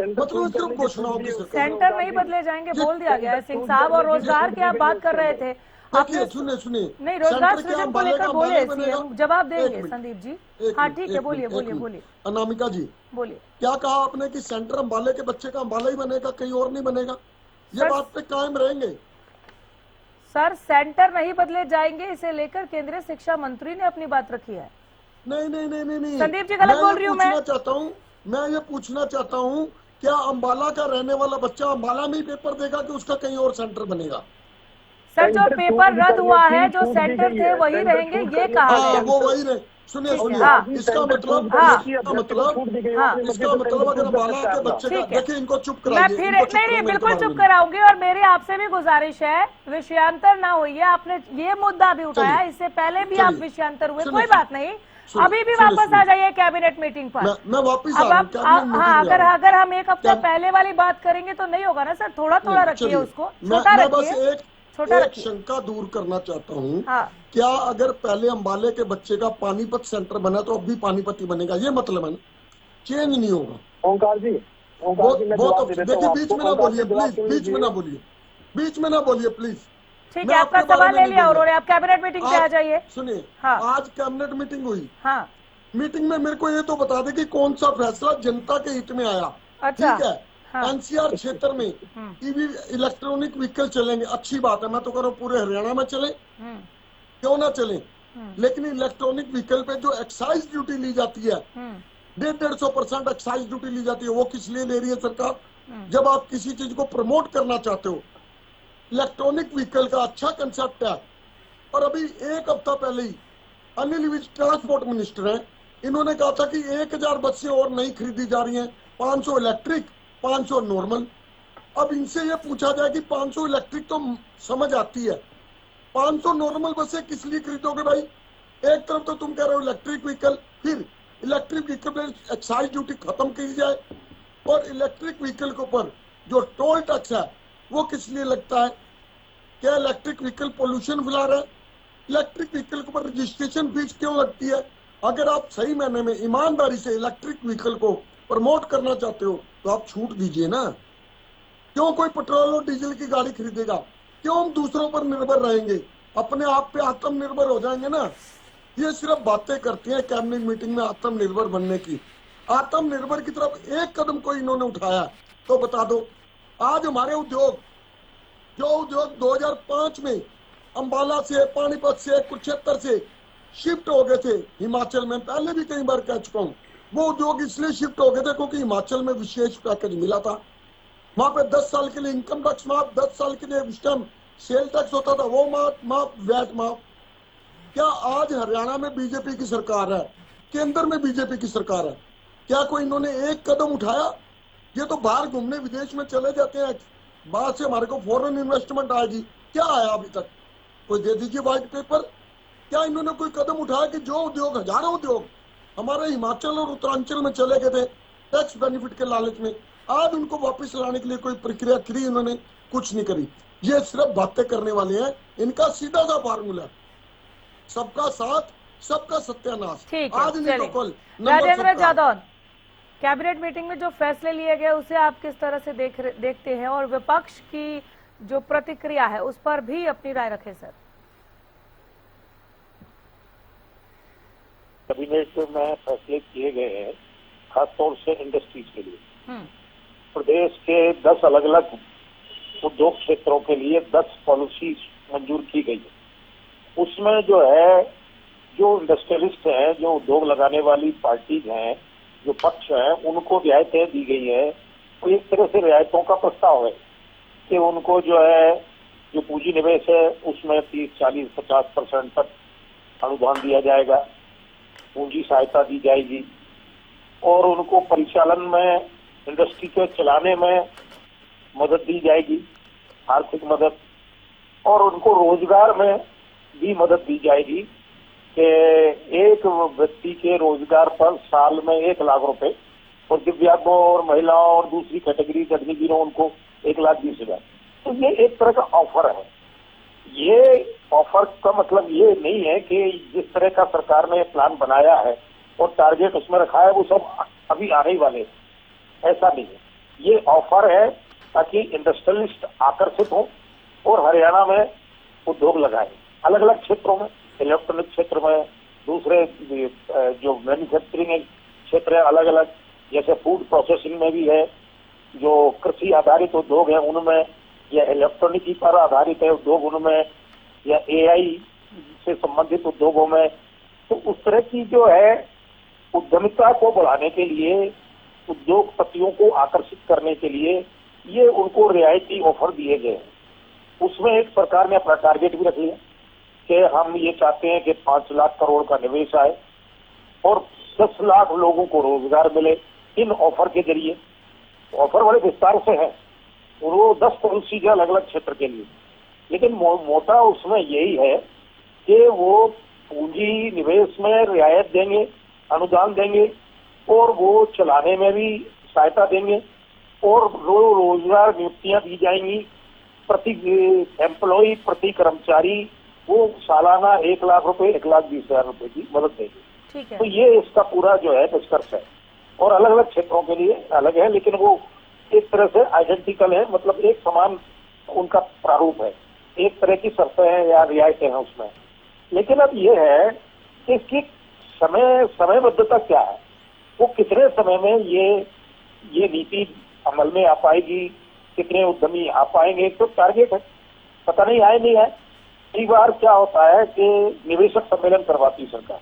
मतलब सिर्फ घोषणाओं की सरकार। सेंटर नहीं बदले जाएंगे, बोल दिया गया है सिंह साहब। और रोजगार की आप बात कर रहे थे, देखिए सुनिए नहीं, रोजगार सेंटर के सृजन को अम्बाले लेकर का बोले अम्बाला बनेगा। सीएम, जवाब एक देंगे मिनट, संदीप जी। एक हाँ मिनट, ठीक एक है, बोलिए मिनट, बोलिए एक बोलिए मिनट। अनामिका जी, बोलिए। क्या कहा आपने कि सेंटर अम्बाले के बच्चे का अम्बाला ही बनेगा, कहीं और नहीं बनेगा? ये सर- बात पे कायम रहेंगे? सर, सेंटर नहीं बदले जाएंगे, इसे लेकर केंद्रीय शिक्षा मंत्री ने अपनी बात रखी है। नहीं नहीं नहीं नहीं नहीं, संदीप जी, गलत बोल रही हूं मैं? मैं ये पूछना चाहता हूँ, क्या अम्बाला का रहने वाला बच्चा अम्बाला में ही पेपर देगा कि उसका कहीं और सेंटर बनेगा? सर, जो सेंटर पेपर छूट रद्द भी हुआ करनी है, थी, जो छूट दी सेंटर गई थे है। वही सेंटर रहेंगे, छूट ये करनी कहा थी। हाँ गया। वो वही रहे। सुनिए ठीक है, सुनिए, हाँ। इसका मतलब हाँ। इसका मतलब अगर अम्बाला के बच्चे का, ठीक है। देखिए इनको चुप मैं कराइए, फिर इनको चुप नहीं नहीं, कराइए, बिल्कुल इनको चुप बाहर कराऊंगी, और मेरी आपसे भी गुजारिश है, विषयांतर ना होइए। आपने ये मुद्दा भी उठाया, चलिए, इससे पहले भी आप चलिए, विषयांतर हुए, सुनिए, कोई बात नहीं। सुनिए, अभी भी सुनिए, वापस सुनिए। आ जाइए कैबिनेट मीटिंग पर। मैं वापिस आ अब रहा हूँ, आप कैबिनेट मीटिंग हाँ, में आ रहा हूँ। अगर हम एक हफ्ता क्या- पहले वाली बात करेंगे तो नहीं होगा ना सर, थोड़ा थोड़ा नहीं, रखिए चलिए, उसको, मैं छोटा बस रखिए, छोटा एक रखिए। शंका दूर करना चाहता हूँ। हाँ। क्या अगर पहले अम्बाले के बच्चे का पानीपत सेंटर बना तो अब भी पानीपत ही बनेगा? ये मतलब है ना, चेंज नहीं होगा। ओंकार जी, ओंकार जी, मैं जवाब दे देता देखिए हूँ बीच आपको। में ना ओंकार जी, बोलिए जवाब प्लीज, सुन बीच में ना लीजिए। बोलिए, बीच में ना बोलिए प्लीज। ठीक मैं है, आपका आपके बारे सवाल में ले नहीं लिया बोल उन्होंने, रहा। आप कैबिनेट मीटिंग पे आ जाइए। सुनिए, हाँ। आज कैबिनेट मीटिंग हुई, हाँ। मीटिंग में मेरे को ये तो बता दे कि कौन सा फैसला जनता के हित में आया। अच्छा। ठीक है, हाँ। एनसीआर क्षेत्र में ईवी इलेक्ट्रॉनिक व्हीकल चलेंगे, अच्छी बात है, मैं तो कह रहा हूँ पूरे हरियाणा में चले, क्यों ना चले। लेकिन इलेक्ट्रॉनिक व्हीकल पे जो एक्साइज ड्यूटी ली जाती है, 150% एक्साइज ड्यूटी ली जाती है, वो किस लिए ले रही है सरकार? जब आप किसी चीज को प्रमोट करना चाहते हो। इलेक्ट्रॉनिक व्हीकल का अच्छा कंसेप्ट है, और अभी एक हफ्ता पहले ही अनिल विज ट्रांसपोर्ट मिनिस्टर हैं, इन्होंने कहा था कि 1000 बसें और नई खरीदी जा रही हैं, 500 इलेक्ट्रिक, 500 नॉर्मल। अब इनसे ये पूछा जाए कि 500 इलेक्ट्रिक तो समझ आती है, 500 नॉर्मल बसें किस लिए खरीदोगे भाई? एक तरफ तो तुम कह रहे हो इलेक्ट्रिक व्हीकल, फिर इलेक्ट्रिक व्हीकल में एक्साइज ड्यूटी खत्म की जाए, और इलेक्ट्रिक व्हीकल के ऊपर जो टोल टैक्स है वो किस लिए लगता है? क्या इलेक्ट्रिक व्हीकल पोल्यूशन फैला रहा है? इलेक्ट्रिक व्हीकल के ऊपर रजिस्ट्रेशन फीस क्यों लगती है? अगर आप सही मायने में ईमानदारी से इलेक्ट्रिक व्हीकल को प्रमोट करना चाहते हो तो आप छूट दीजिए ना। क्यों कोई पेट्रोल और डीजल की गाड़ी खरीदेगा? क्यों हम दूसरों पर निर्भर रहेंगे? अपने आप पे आत्मनिर्भर हो जाएंगे ना। ये सिर्फ बातें करती हैं कैबिनेट मीटिंग में आत्मनिर्भर बनने की। आत्मनिर्भर की तरफ एक कदम कोई इन्होंने उठाया तो बता दो। आज हमारे उद्योग, जो उद्योग 2005 में अम्बाला से, पानीपत से, कुरुक्षेत्र से शिफ्ट हो गए थे हिमाचल में, पहले भी कई बार कह चुका हूँ, वो उद्योग इसलिए शिफ्ट हो गए थे क्योंकि हिमाचल में विशेष पैकेज मिला था। वहां पे 10 साल के लिए इनकम टैक्स माफ, 10 साल के लिए उस टाइम सेल टैक्स होता था, वो माफ, वैट माफ। क्या आज हरियाणा में बीजेपी की सरकार है, केंद्र में बीजेपी की सरकार है, क्या कोई इन्होंने एक कदम उठाया? ये तो बाहर घूमने विदेश में चले जाते हैं, बाहर से हमारे को फॉरेन इन्वेस्टमेंट आएगी, क्या आया अभी तक? कोई दे दीजिए व्हाइट पेपर। क्या इन्होंने कोई कदम उठाया कि जो उद्योग, हजारों उद्योग हमारे हिमाचल और उत्तरांचल में चले गए थे टैक्स बेनिफिट के लालच में, आज उनको वापस लाने के लिए कोई प्रक्रिया करी? इन्होंने कुछ नहीं करी। ये सिर्फ बातें करने वाले हैं। इनका सीधा सा फार्मूला, सबका साथ, सबका सत्यानाश। ठीक है, आज नहीं तो चलिए। कल। राजेंद्र जादौन, कैबिनेट मीटिंग में जो फैसले लिए गए उसे आप किस तरह से देखते हैं, और विपक्ष की जो प्रतिक्रिया है उस पर भी अपनी राय रखें सर। कैबिनेट में फैसले किए गए हैं, खासतौर से इंडस्ट्रीज के लिए। प्रदेश के 10 अलग अलग उद्योग क्षेत्रों के लिए 10 पॉलिसी मंजूर की गई है। उसमें जो है, जो इंडस्ट्रियलिस्ट हैं, जो उद्योग लगाने वाली पार्टीज हैं, जो पक्ष हैं, उनको रियायतें दी गई है। तो एक तरह से रियायतों का प्रस्ताव है कि उनको जो है, जो पूंजी निवेश है उसमें 30, 40, 50% तक अनुदान दिया जाएगा, पूंजी सहायता दी जाएगी, और उनको परिचालन में, इंडस्ट्री के चलाने में मदद दी जाएगी, आर्थिक मदद, और उनको रोजगार में भी मदद दी जाएगी कि एक व्यक्ति के रोजगार पर साल में 1 लाख रुपए, और दिव्यांगों और महिलाओं और दूसरी कैटेगरी के अग्निवीरों उनको 1,20,000। तो ये एक तरह का ऑफर है। ये ऑफर का मतलब ये नहीं है कि जिस तरह का सरकार ने प्लान बनाया है और टारगेट उसमें रखा है वो सब अभी आने ही वाले, ऐसा नहीं है। ये ऑफर है ताकि इंडस्ट्रियलिस्ट आकर्षित हो और हरियाणा में उद्योग लगाए अलग अलग क्षेत्रों में, इलेक्ट्रॉनिक क्षेत्र में, दूसरे जो मैन्युफैक्चरिंग क्षेत्र है अलग अलग, जैसे फूड प्रोसेसिंग में भी है, जो कृषि आधारित उद्योग है उनमें, या इलेक्ट्रॉनिकी पर आधारित है उद्योग उनमें, या एआई से संबंधित उद्योगों में। तो उस तरह की जो है उद्यमिता को बढ़ाने के लिए, उद्योगपतियों को आकर्षित करने के लिए ये उनको रियायती ऑफर दिए गए हैं। उसमें एक सरकार ने अपना टारगेट भी रख लिया कि हम ये चाहते हैं कि 5 लाख करोड़ का निवेश आए और 10 लाख लोगों को रोजगार मिले इन ऑफर के जरिए। ऑफर बड़े विस्तार से है और वो 10 पॉलिसी है अलग अलग क्षेत्र के लिए, लेकिन मोटा उसमें यही है कि वो पूंजी निवेश में रियायत देंगे, अनुदान देंगे और वो चलाने में भी सहायता देंगे और रोजगार नियुक्तियां दी जाएंगी। प्रति एम्प्लॉय, प्रति कर्मचारी वो सालाना 1 लाख रुपए, 1,20,000 रुपए की मदद देंगे। ठीक है। तो ये इसका पूरा जो है निष्कर्ष है और अलग अलग क्षेत्रों के लिए अलग है, लेकिन वो एक तरह से आइडेंटिकल है, मतलब एक समान उनका प्रारूप है, एक तरह की शर्तें हैं या रियायतें हैं उसमें। लेकिन अब ये है कि इसकी समयबद्धता क्या है, वो कितने समय में ये नीति अमल में आ पाएगी, कितने उद्यमी आ पाएंगे, तो टारगेट है, पता नहीं आए नहीं आए। कई बार क्या होता है कि निवेशक सम्मेलन करवाती सरकार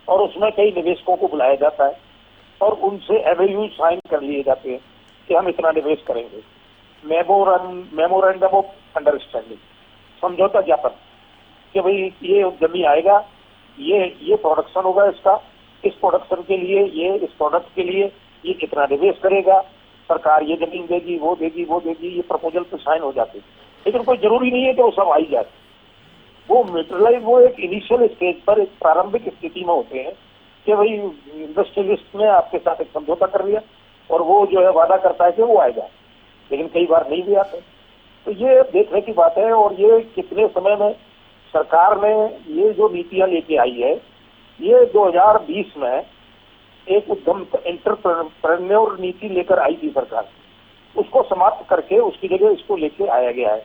और उसमें कई निवेशकों को बुलाया जाता है और उनसे एमओयू साइन कर लिए जाते हैं कि हम इतना निवेश करेंगे, मेमोरेंडम ऑफ अंडरस्टैंडिंग, समझौता ज्ञापन, कि भाई ये उद्यमी आएगा, ये प्रोडक्शन होगा इसका, इस प्रोडक्शन के लिए, ये इस प्रोडक्ट के लिए ये कितना निवेश करेगा, सरकार ये जमीन देगी, वो देगी, ये प्रपोजल पे साइन हो जाते हैं। लेकिन कोई जरूरी नहीं है कि वो सब आई जाए, वो मेटेरियलाइज वो एक इनिशियल स्टेज पर, एक प्रारंभिक स्थिति में होते हैं कि भाई इंडस्ट्रियलिस्ट ने आपके साथ एक समझौता कर लिया और वो जो है वादा करता है कि वो आएगा, लेकिन कई बार नहीं भी आते। तो ये देखने की बात है और ये कितने समय में सरकार ने ये जो नीतियां लेके आई है, ये 2020 में एक उद्यम एंटरप्रेन्योर नीति लेकर आई थी सरकार, उसको समाप्त करके उसकी जगह इसको लेके आया गया है।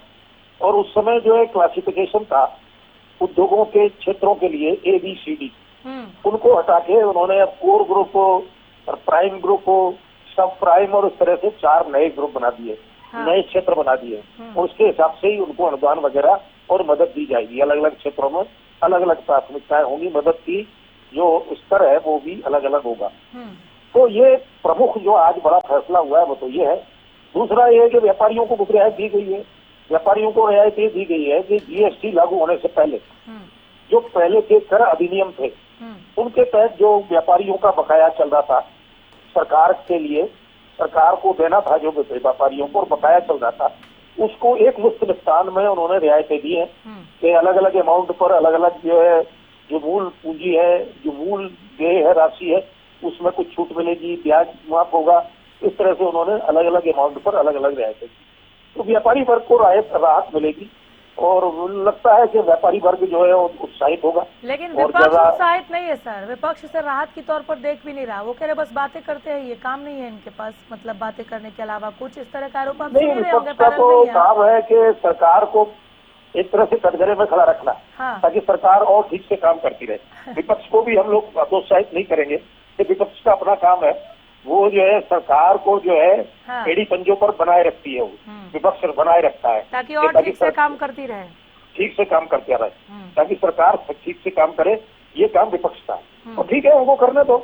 और उस समय जो है क्लासिफिकेशन था उद्योगों के क्षेत्रों के लिए ABCD, उनको हटा के उन्होंने अब कोर ग्रुप और प्राइम ग्रुप, सब प्राइम और इस तरह से 4 नए ग्रुप बना दिए, नए क्षेत्र बना दिए और उसके हिसाब से ही उनको अनुदान वगैरह और मदद दी जाएगी। अलग अलग क्षेत्रों में अलग अलग प्राथमिकताएं होंगी, मदद की जो स्तर है वो भी अलग अलग होगा। तो ये प्रमुख जो आज बड़ा फैसला हुआ है वो तो ये है। दूसरा ये कि व्यापारियों को कुछ रियायत दी गई है, व्यापारियों को रियायत ये दी गई है कि GST लागू होने से पहले जो पहले के कर अधिनियम थे उनके तहत जो व्यापारियों का बकाया चल रहा था सरकार के लिए, सरकार को देना था जो व्यापारियों को और बकाया चल रहा था, उसको एक मुफ्त निपटान में उन्होंने रियायतें दी है कि अलग अलग अमाउंट पर अलग अलग जो है, जो मूल पूंजी है, जो मूल देय है, राशि है, उसमें कुछ छूट मिलेगी, ब्याज माफ होगा, इस तरह से उन्होंने अलग अलग अमाउंट पर अलग अलग रियायतें दी। तो व्यापारी वर्ग को राहत मिलेगी और लगता है कि व्यापारी वर्ग जो है उत्साहित होगा। लेकिन विपक्ष उत्साहित नहीं है सर, विपक्ष से राहत के तौर पर देख भी नहीं रहा, वो कह रहे बस बातें करते हैं, ये काम नहीं है इनके पास, मतलब बातें करने के अलावा कुछ इस तरह का आरोप नहीं। विपक्ष का तो काम है कि सरकार को एक तरह से कटघरे में खड़ा रखना, ताकि सरकार और ठीक से काम करती रहे। विपक्ष को भी हम लोग प्रोत्साहित नहीं करेंगे कि विपक्ष का अपना काम है, वो जो है सरकार को जो है एड़ी पंजों पर बनाए रखती है, वो विपक्ष बनाए रखता है ताकि और ठीक से काम करती रहे, ठीक से काम करते रहे, ताकि सरकार ठीक से काम करे। ये काम विपक्ष का है और ठीक है, उनको करने दो।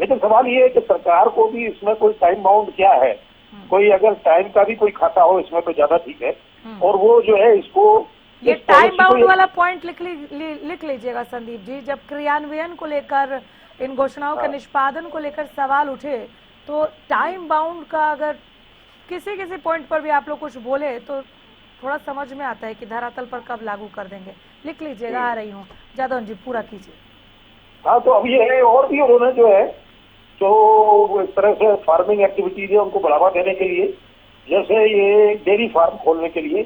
लेकिन सवाल ये है कि सरकार को भी इसमें कोई टाइम बाउंड क्या है, कोई अगर टाइम का भी कोई खाता हो इसमें तो ज्यादा ठीक है। और वो जो है इसको ये टाइम बाउंड वाला पॉइंट लिख लीजिएगा संदीप जी। जब क्रियान्वयन को लेकर, इन घोषणाओं के निष्पादन को लेकर सवाल उठे तो टाइम बाउंड का अगर किसी पॉइंट पर भी आप लोग कुछ बोले तो थोड़ा समझ में आता है कि धरातल पर कब लागू कर देंगे। लिख लीजिएगा, आ रही हूँ। जादव जी पूरा कीजिए। हाँ, तो अब ये है और भी उन्होंने जो है जो इस तरह से फार्मिंग एक्टिविटीज है उनको बढ़ावा देने के लिए, जैसे ये डेयरी फार्म खोलने के लिए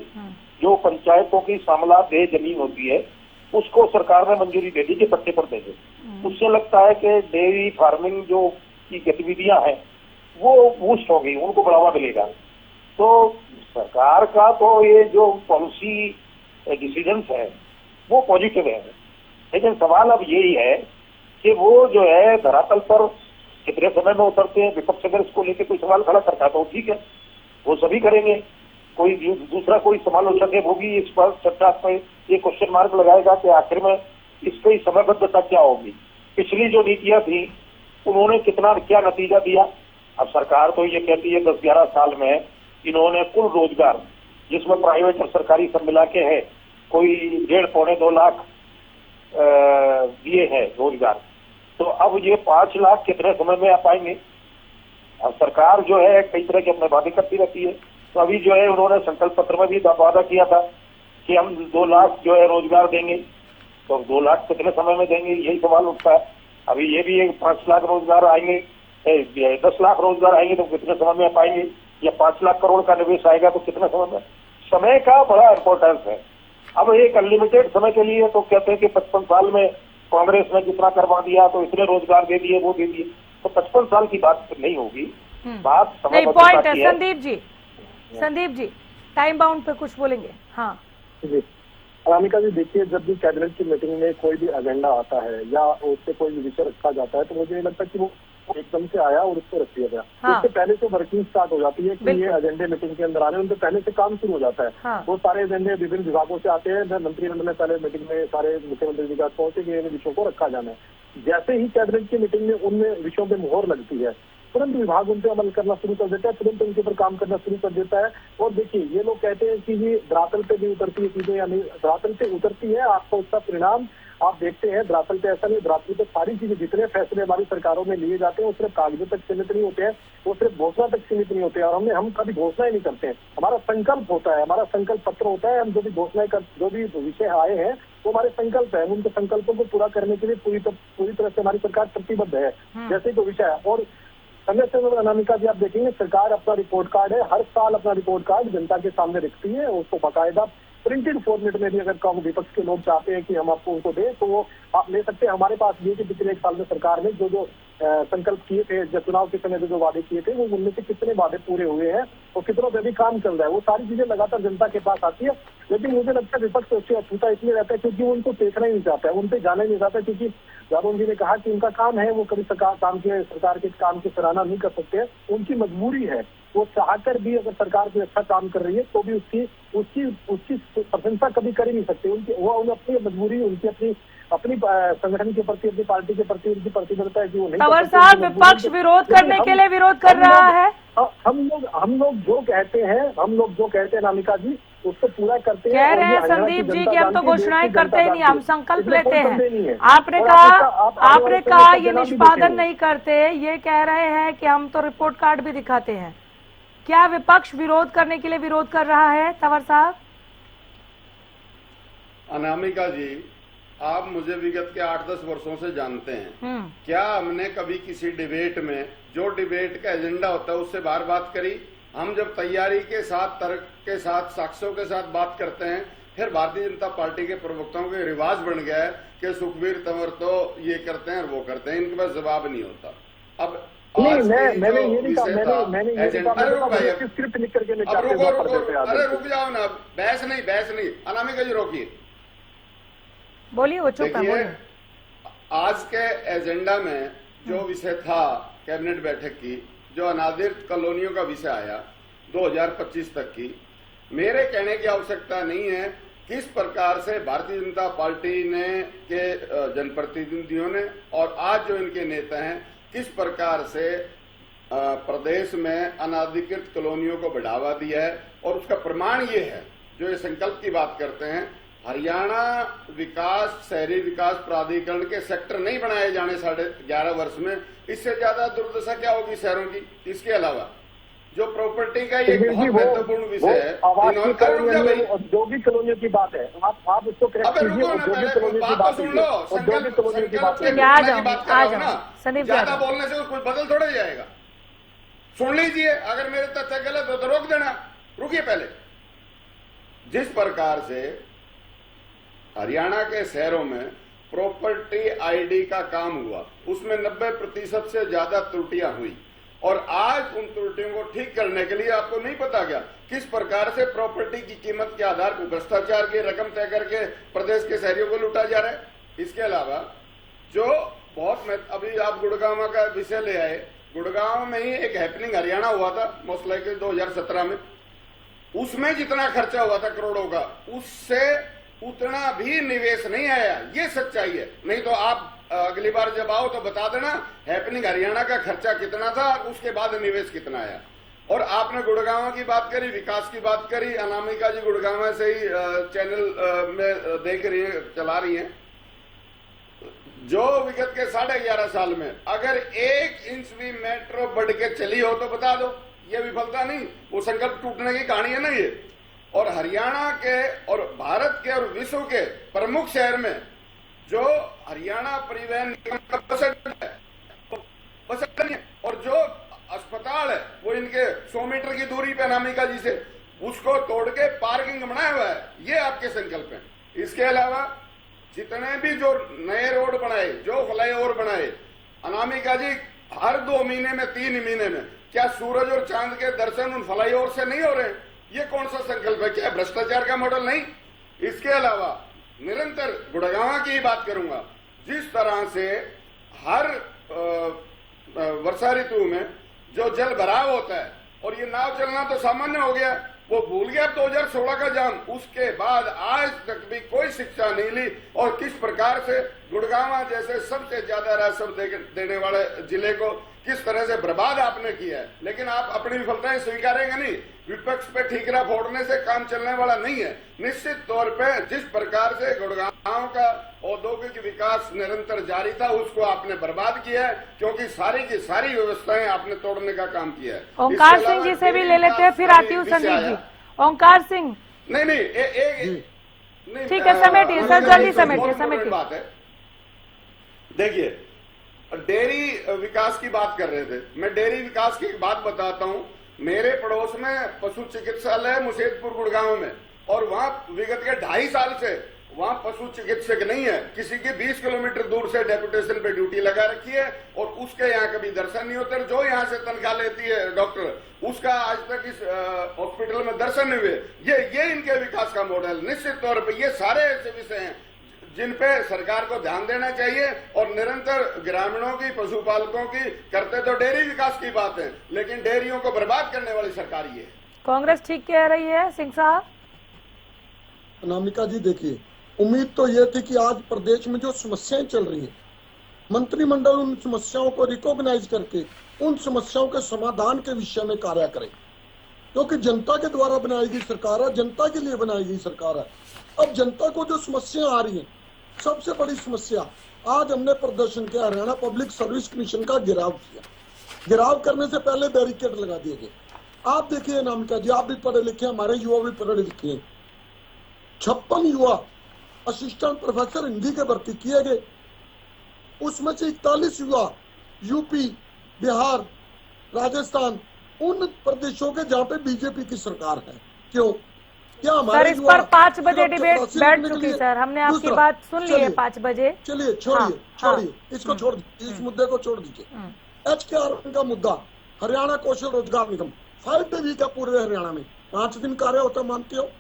जो पंचायतों की सामला देय जमीन होती है उसको सरकार ने मंजूरी दे दी कि पट्टे पर देंगे। उससे लगता है कि डेयरी फार्मिंग जो की गतिविधियां हैं वो बूस्ट होगी, उनको बढ़ावा मिलेगा। तो सरकार का तो ये जो पॉलिसी डिसीजन डिसीजंस हैं वो पॉजिटिव है, लेकिन सवाल अब यही है कि वो जो है धरातल पर कितने समय में उतरते हैं। विपक्ष अगर इसको लेकर कोई सवाल खड़ा करता है तो ठीक है, वो सभी करेंगे। कोई दूसरा कोई समालोचक है वो भी इस पर चर्चा पे ये क्वेश्चन मार्क लगाएगा कि आखिर में इसकी समयबद्धता क्या होगी। पिछली जो नीतियां थी उन्होंने क्या नतीजा दिया। अब सरकार तो ये कहती है 10-11 साल में इन्होंने कुल रोजगार, जिसमें प्राइवेट और सरकारी सब मिला के है, कोई 1.5-2 लाख दिए हैं रोजगार। तो अब ये 5 लाख कितने समय में आ पाएंगे। अब सरकार जो है कई तरह के अपने वादे करती रहती है। तो अभी जो है उन्होंने संकल्प पत्र में भी वादा किया था कि हम 2 लाख जो है रोजगार देंगे, तो 2 लाख कितने समय में देंगे, यही सवाल उठता है। अभी ये भी 5 लाख रोजगार आएंगे, 10 लाख रोजगार आएंगे तो कितने समय में पाएंगे, या 5 लाख करोड़ का निवेश आएगा तो कितने समय में। समय का बड़ा इंपॉर्टेंस है। अब एक अनलिमिटेड समय के लिए तो कहते हैं कि 55 साल में कांग्रेस ने जितना करवा दिया तो इतने रोजगार दे दिए, वो दे दिए, तो 55 साल की बात नहीं होगी। बात नहीं, पॉइंट है। संदीप जी टाइम बाउंड पे कुछ बोलेंगे? हाँ जी अनामिका जी, देखिए जब भी कैबिनेट की मीटिंग में कोई भी एजेंडा आता है या उससे कोई विषय रखा जाता है तो मुझे लगता है कि वो एकदम से आया और उसको रख दिया गया। हाँ। उससे पहले से वर्किंग स्टार्ट हो जाती है कि ये एजेंडे मीटिंग के अंदर आने, उनसे पहले से काम शुरू हो जाता है। हाँ। वो सारे एजेंडे विभिन्न विभागों से आते हैं, मंत्रिमंडल में पहले मीटिंग में सारे मुख्यमंत्री जी का पहुंचे कि इन विषयों को रखा जाना है। जैसे ही कैबिनेट की मीटिंग में उन विषयों पे मोहर लगती है, तुरंत विभाग उन पे अमल करना शुरू कर देता है, तुरंत उनके ऊपर काम करना शुरू कर देता है। और देखिए ये लोग कहते हैं कि ये धरातल पे भी उतरती है चीजें या नहीं, धरातल पे उतरती है। आपको उसका परिणाम आप देखते हैं। धरातल पे ऐसा नहीं, धरातल पे सारी चीजें, जितने फैसले हमारी सरकारों में लिए जाते हैं वो सिर्फ कागजों तक सीमित नहीं होते हैं, वो सिर्फ घोषणा तक सीमित नहीं होते हैं। और हम कभी घोषणा ही नहीं करते हैं, हमारा संकल्प होता है, हमारा संकल्प पत्र होता है। हम जो भी घोषणाएं जो भी विषय आए हैं वो हमारे संकल्प है, उनके संकल्पों को पूरा करने के लिए पूरी तरह से हमारी सरकार प्रतिबद्ध है। जैसे कोई विषय है और समय से अनामिका जी आप देखेंगे सरकार अपना रिपोर्ट कार्ड है, हर साल अपना रिपोर्ट कार्ड जनता के सामने रखती है। उसको बाकायदा प्रिंटेड फॉर्मेट में भी अगर विपक्ष के लोग चाहते हैं कि हम आपको उनको दें तो वो आप ले सकते हैं। हमारे पास ये कि पिछले 1 साल में सरकार ने जो संकल्प किए थे, जब चुनाव के समय जो वादे किए थे, वो उनमें से कितने वादे पूरे हुए हैं और कितनों पे भी काम चल रहा है, वो सारी चीजें लगातार जनता के पास आती है। लेकिन मुझे लगता है विपक्ष उससे अछूता इसलिए रहता है क्योंकि वो उनको देखना ही नहीं चाहता है, उन पे जाना ही नहीं चाहता। क्योंकि जादव जी ने कहा कि उनका काम है, वो कभी सरकार के काम की सराहना नहीं कर सकते, उनकी मजबूरी है। वो चाहकर भी अगर सरकार कोई अच्छा काम कर रही है तो भी उसकी प्रशंसा कभी कर ही नहीं सकते। उन्हें अपनी मजबूरी, उनकी अपनी संगठन के प्रति, अपनी पार्टी के प्रति उनकी प्रतिबद्धता है कि वो नहीं। तंवर साहब, विपक्ष विरोध करने के लिए विरोध कर रहा है। हम लोग जो कहते हैं अनामिका जी उसको पूरा करते हैं। कह रहे हैं संदीप जी कि हम तो घोषणाएं करते ही नहीं, हम संकल्प लेते हैं। आपने कहा ये निष्पादन नहीं करते, ये कह रहे हैं कि हम तो रिपोर्ट कार्ड भी दिखाते हैं। क्या विपक्ष विरोध करने के लिए विरोध कर रहा है तंवर साहब? अनामिका जी, आप मुझे विगत के 8-10 वर्षों से जानते हैं। क्या हमने कभी किसी डिबेट में, जो डिबेट का एजेंडा होता है उससे बाहर बात करी? हम जब तैयारी के साथ, तर्क के साथ, साक्ष्यों के साथ बात करते हैं, फिर भारतीय जनता पार्टी के प्रवक्ताओं के रिवाज बन गया है कि सुखबीर तंवर तो ये करते हैं और वो करते हैं, इनके पास जवाब नहीं होता। अब मैंने ये नहीं कहा, मैंने स्क्रिप्ट लिख करके लेके आते हैं। अरे रुक जाओ ना, बहस नहीं। अनामिका जी रोकिए, बोलिए। वो चुप है, बोलिए। आज के एजेंडा में जो विषय था कैबिनेट बैठक की, जो अनाधिकृत कॉलोनियों का विषय आया 2025 तक की, मेरे कहने की आवश्यकता नहीं है किस प्रकार से भारतीय जनता पार्टी ने के जनप्रतिनिधियों ने और आज जो इनके नेता हैं किस प्रकार से प्रदेश में अनाधिकृत कॉलोनियों को बढ़ावा दिया है। और उसका प्रमाण ये है, जो ये संकल्प की बात करते हैं, हरियाणा विकास शहरी विकास प्राधिकरण के सेक्टर नहीं बनाए जाने 11.5 वर्ष में। इससे ज्यादा दुर्दशा क्या होगी शहरों की? इसके अलावा जो प्रॉपर्टी का ये बहुत महत्वपूर्ण विषय है, औद्योगिक कॉलोनियों की बात है, आप उसको बात तो सुन लो, संकल्प की बात करो ना, ज्यादा बोलने से कुछ बदल थोड़ा जाएगा। सुन लीजिए, अगर मेरे तथ्य गलत हो तो रोक देना। रुकिए पहले, जिस प्रकार से हरियाणा के शहरों में प्रॉपर्टी आईडी का काम हुआ, उसमें 90% से ज्यादा त्रुटियां हुई और आज उन त्रुटियों को ठीक करने के लिए आपको नहीं पता क्या किस प्रकार से प्रॉपर्टी की कीमत के आधार पर भ्रष्टाचार की रकम तय करके प्रदेश के शहरियों को लूटा जा रहा है। इसके अलावा जो अभी आप गुड़गांव का विषय ले आए, गुड़गांव में ही एक हैपनिंग हरियाणा हुआ था मोस्ट लाइकली 2017 में, उसमें जितना खर्चा हुआ था करोड़ों का, उससे उतना भी निवेश नहीं आया। ये सच्चाई है। नहीं तो आप अगली बार जब आओ तो बता देना हैपनिंग हरियाणा का खर्चा कितना था और उसके बाद निवेश कितना आया। और आपने गुड़गांव की बात करी, विकास की बात करी, अनामिका जी गुड़गांव से ही चैनल में देख रही है, चला रही है। जो विगत के 11.5 साल में अगर 1 इंच भी मेट्रो बढ़ के चली हो तो बता दो। ये विफलता नहीं, वो संकल्प टूटने की कहानी है ना ये। और हरियाणा के और भारत के और विश्व के प्रमुख शहर में जो हरियाणा परिवहन निगम का बस अड्डा है और जो अस्पताल है वो इनके 100 मीटर की दूरी पे अनामिका जी से, उसको तोड़ के पार्किंग बनाया हुआ है। ये आपके संकल्प हैं। इसके अलावा जितने भी जो नए रोड बनाए, जो फ्लाईओवर बनाए, अनामिका जी हर 2 महीने में 3 महीने में क्या सूरज और चांद के दर्शन उन फ्लाईओवर से नहीं हो रहे? ये कौन सा संकल्प है? क्या भ्रष्टाचार का मॉडल नहीं? इसके अलावा निरंतर गुड़गांव की बात करूंगा, जिस तरह से हर वर्षा ऋतु में जो जल भराव होता है और ये नाव चलना तो सामान्य हो गया, वो भूल गया 2016 का जाम। उसके बाद आज तक भी कोई शिक्षा नहीं ली और किस प्रकार से गुड़गांव जैसे सबसे ज्यादा राजस्व देने वाले जिले को किस तरह से बर्बाद आपने किया है। लेकिन आप अपनी विफलताएं स्वीकारेंगे नहीं। विपक्ष पे ठीकरा फोड़ने से काम चलने वाला नहीं है। निश्चित तौर पे जिस प्रकार से गुड़गांव का औद्योगिक विकास निरंतर जारी था, उसको आपने बर्बाद किया है, क्योंकि सारी की सारी व्यवस्थाएं आपने तोड़ने का काम किया है। ओंकार सिंह जी से भी ले लेते हैं, फिर आती हूँ संदीप जी। ओंकार सिंह, नहीं, ठीक है, समेटिए सर, जल्दी समेटिए। बात है, देखिए डेयरी विकास की बात कर रहे थे। मैं डेयरी विकास की एक बात बताता हूं। मेरे पड़ोस में पशु चिकित्सालय है मुसेदपुर गुड़गांव में, और वहां विगत के 2.5 साल से वहां पशु चिकित्सक नहीं है। किसी की 20 किलोमीटर दूर से डेपुटेशन पे ड्यूटी लगा रखी है और उसके यहाँ कभी दर्शन नहीं होते। जो यहाँ से तनख्वाह लेती है डॉक्टर, उसका आज तक इस हॉस्पिटल में दर्शन नहीं हुए। ये इनके विकास का मॉडल। निश्चित तौर पर ये सारे ऐसे विषय हैं जिन पे सरकार को ध्यान देना चाहिए और निरंतर ग्रामीणों की, पशुपालकों की, करते तो डेयरी विकास की बात है, लेकिन डेयरियों को बर्बाद करने वाली सरकार ही है। कांग्रेस ठीक कह रही है सिंह साहब। अनामिका जी, देखिए, उम्मीद तो ये थी कि आज प्रदेश में जो समस्याएं चल रही हैं, मंत्रिमंडल उन समस्याओं को रिकॉग्नाइज करके उन समस्याओं के समाधान के विषय में कार्य करे, क्योंकि जनता के द्वारा बनाई गई सरकार है, जनता के लिए बनाई गई सरकार है। अब जनता को जो समस्या आ रही है, सबसे बड़ी समस्या, आज हमने प्रदर्शन किया, हरियाणा पब्लिक सर्विस कमीशन का घेराव किया। घेराव करने से पहले बैरिकेड लगा दिए गए। आप देखिए अनामिका जी, आप भी पढ़े लिखे, हमारे युवा भी पढ़े लिखे हैं। 56 युवा असिस्टेंट प्रोफेसर हिंदी के भर्ती किए गए। उसमें से 41 युवा यूपी, बिहार, राजस्थान, उन प्रदेशों के जहाँ पे बीजेपी की सरकार है। क्यों? क्या सर, इस पर 5 बजे डिबेट बैठ चुकी सर, हमने आपकी बात सुन ली है 5 बजे। चलिए छोड़िए, इसको छोड़ दीजिए, इस मुद्दे को छोड़ दीजिए। HKR का मुद्दा, हरियाणा कौशल रोजगार निगम 5 डे वीक का पूरे हरियाणा में 5 दिन कार्य होता, मानते हो?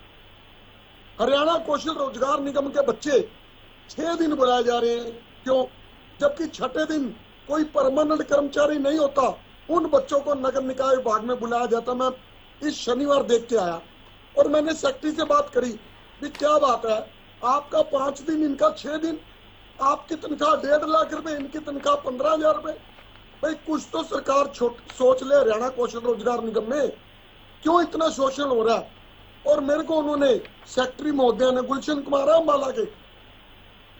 हरियाणा कौशल रोजगार निगम के बच्चे 6 दिन बुलाए जा रहे हैं। क्यों? जबकि 6ठे दिन कोई परमानेंट कर्मचारी नहीं होता, उन बच्चों को नगर निकाय विभाग में बुलाया जाता। मैं इस शनिवार देख के आया और मैंने सेक्रेटरी से बात करी कि क्या बात है, आपका 5 दिन, इनका 6 दिन, आपकी तनख्वाह 1.5 लाख रुपए, इनकी तनख्वाह 15,000 रुपए। भाई कुछ तो सरकार सोच ले, हरियाणा कौशल रोजगार निगम में क्यों इतना शोषण हो रहा है? और मेरे को उन्होंने, सेक्रेटरी महोदय ने, गुलशन कुमार अम्बाला के,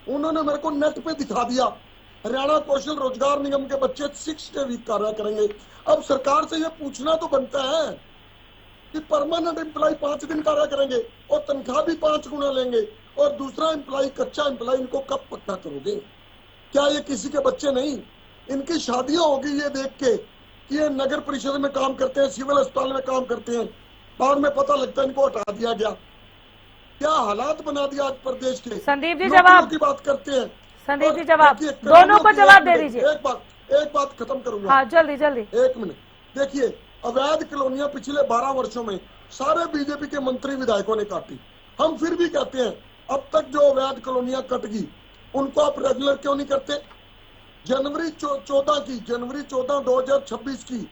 उन्होंने मेरे को नेट पे दिखा दिया, हरियाणा कौशल रोजगार निगम के बच्चे 6 डे वीक कार्य करेंगे। अब सरकार से ये पूछना तो बनता है कि परमानेंट एम्प्लॉय 5 दिन कार्य करेंगे और तनख्वाह भी 5 गुना लेंगे, और दूसरा एम्प्लॉय, कच्चा एम्प्लॉय, इनको कब पक्का करोगे? क्या ये किसी के बच्चे नहीं? इनकी शादियां होगी ये देख के कि ये नगर परिषद में काम करते हैं, सिविल अस्पताल में काम करते हैं, बाद में पता लगता है इनको हटा दिया गया। क्या हालात बना दिया आज प्रदेश के। संदीप जी जवाब की बात करते हैं। संदीप जी जवाब, दोनों को जवाब दे दीजिए। एक बात खत्म करूंगा। हाँ, जल्दी। 1 मिनट। देखिए, अवैध कॉलोनियां पिछले 12 वर्षों में सारे बीजेपी के मंत्री विधायकों ने काटी। हम फिर भी कहते हैं, अब तक जो अवैध कॉलोनियां कट गई उनको आप रेगुलर क्यों नहीं करते? जनवरी 14 2026 की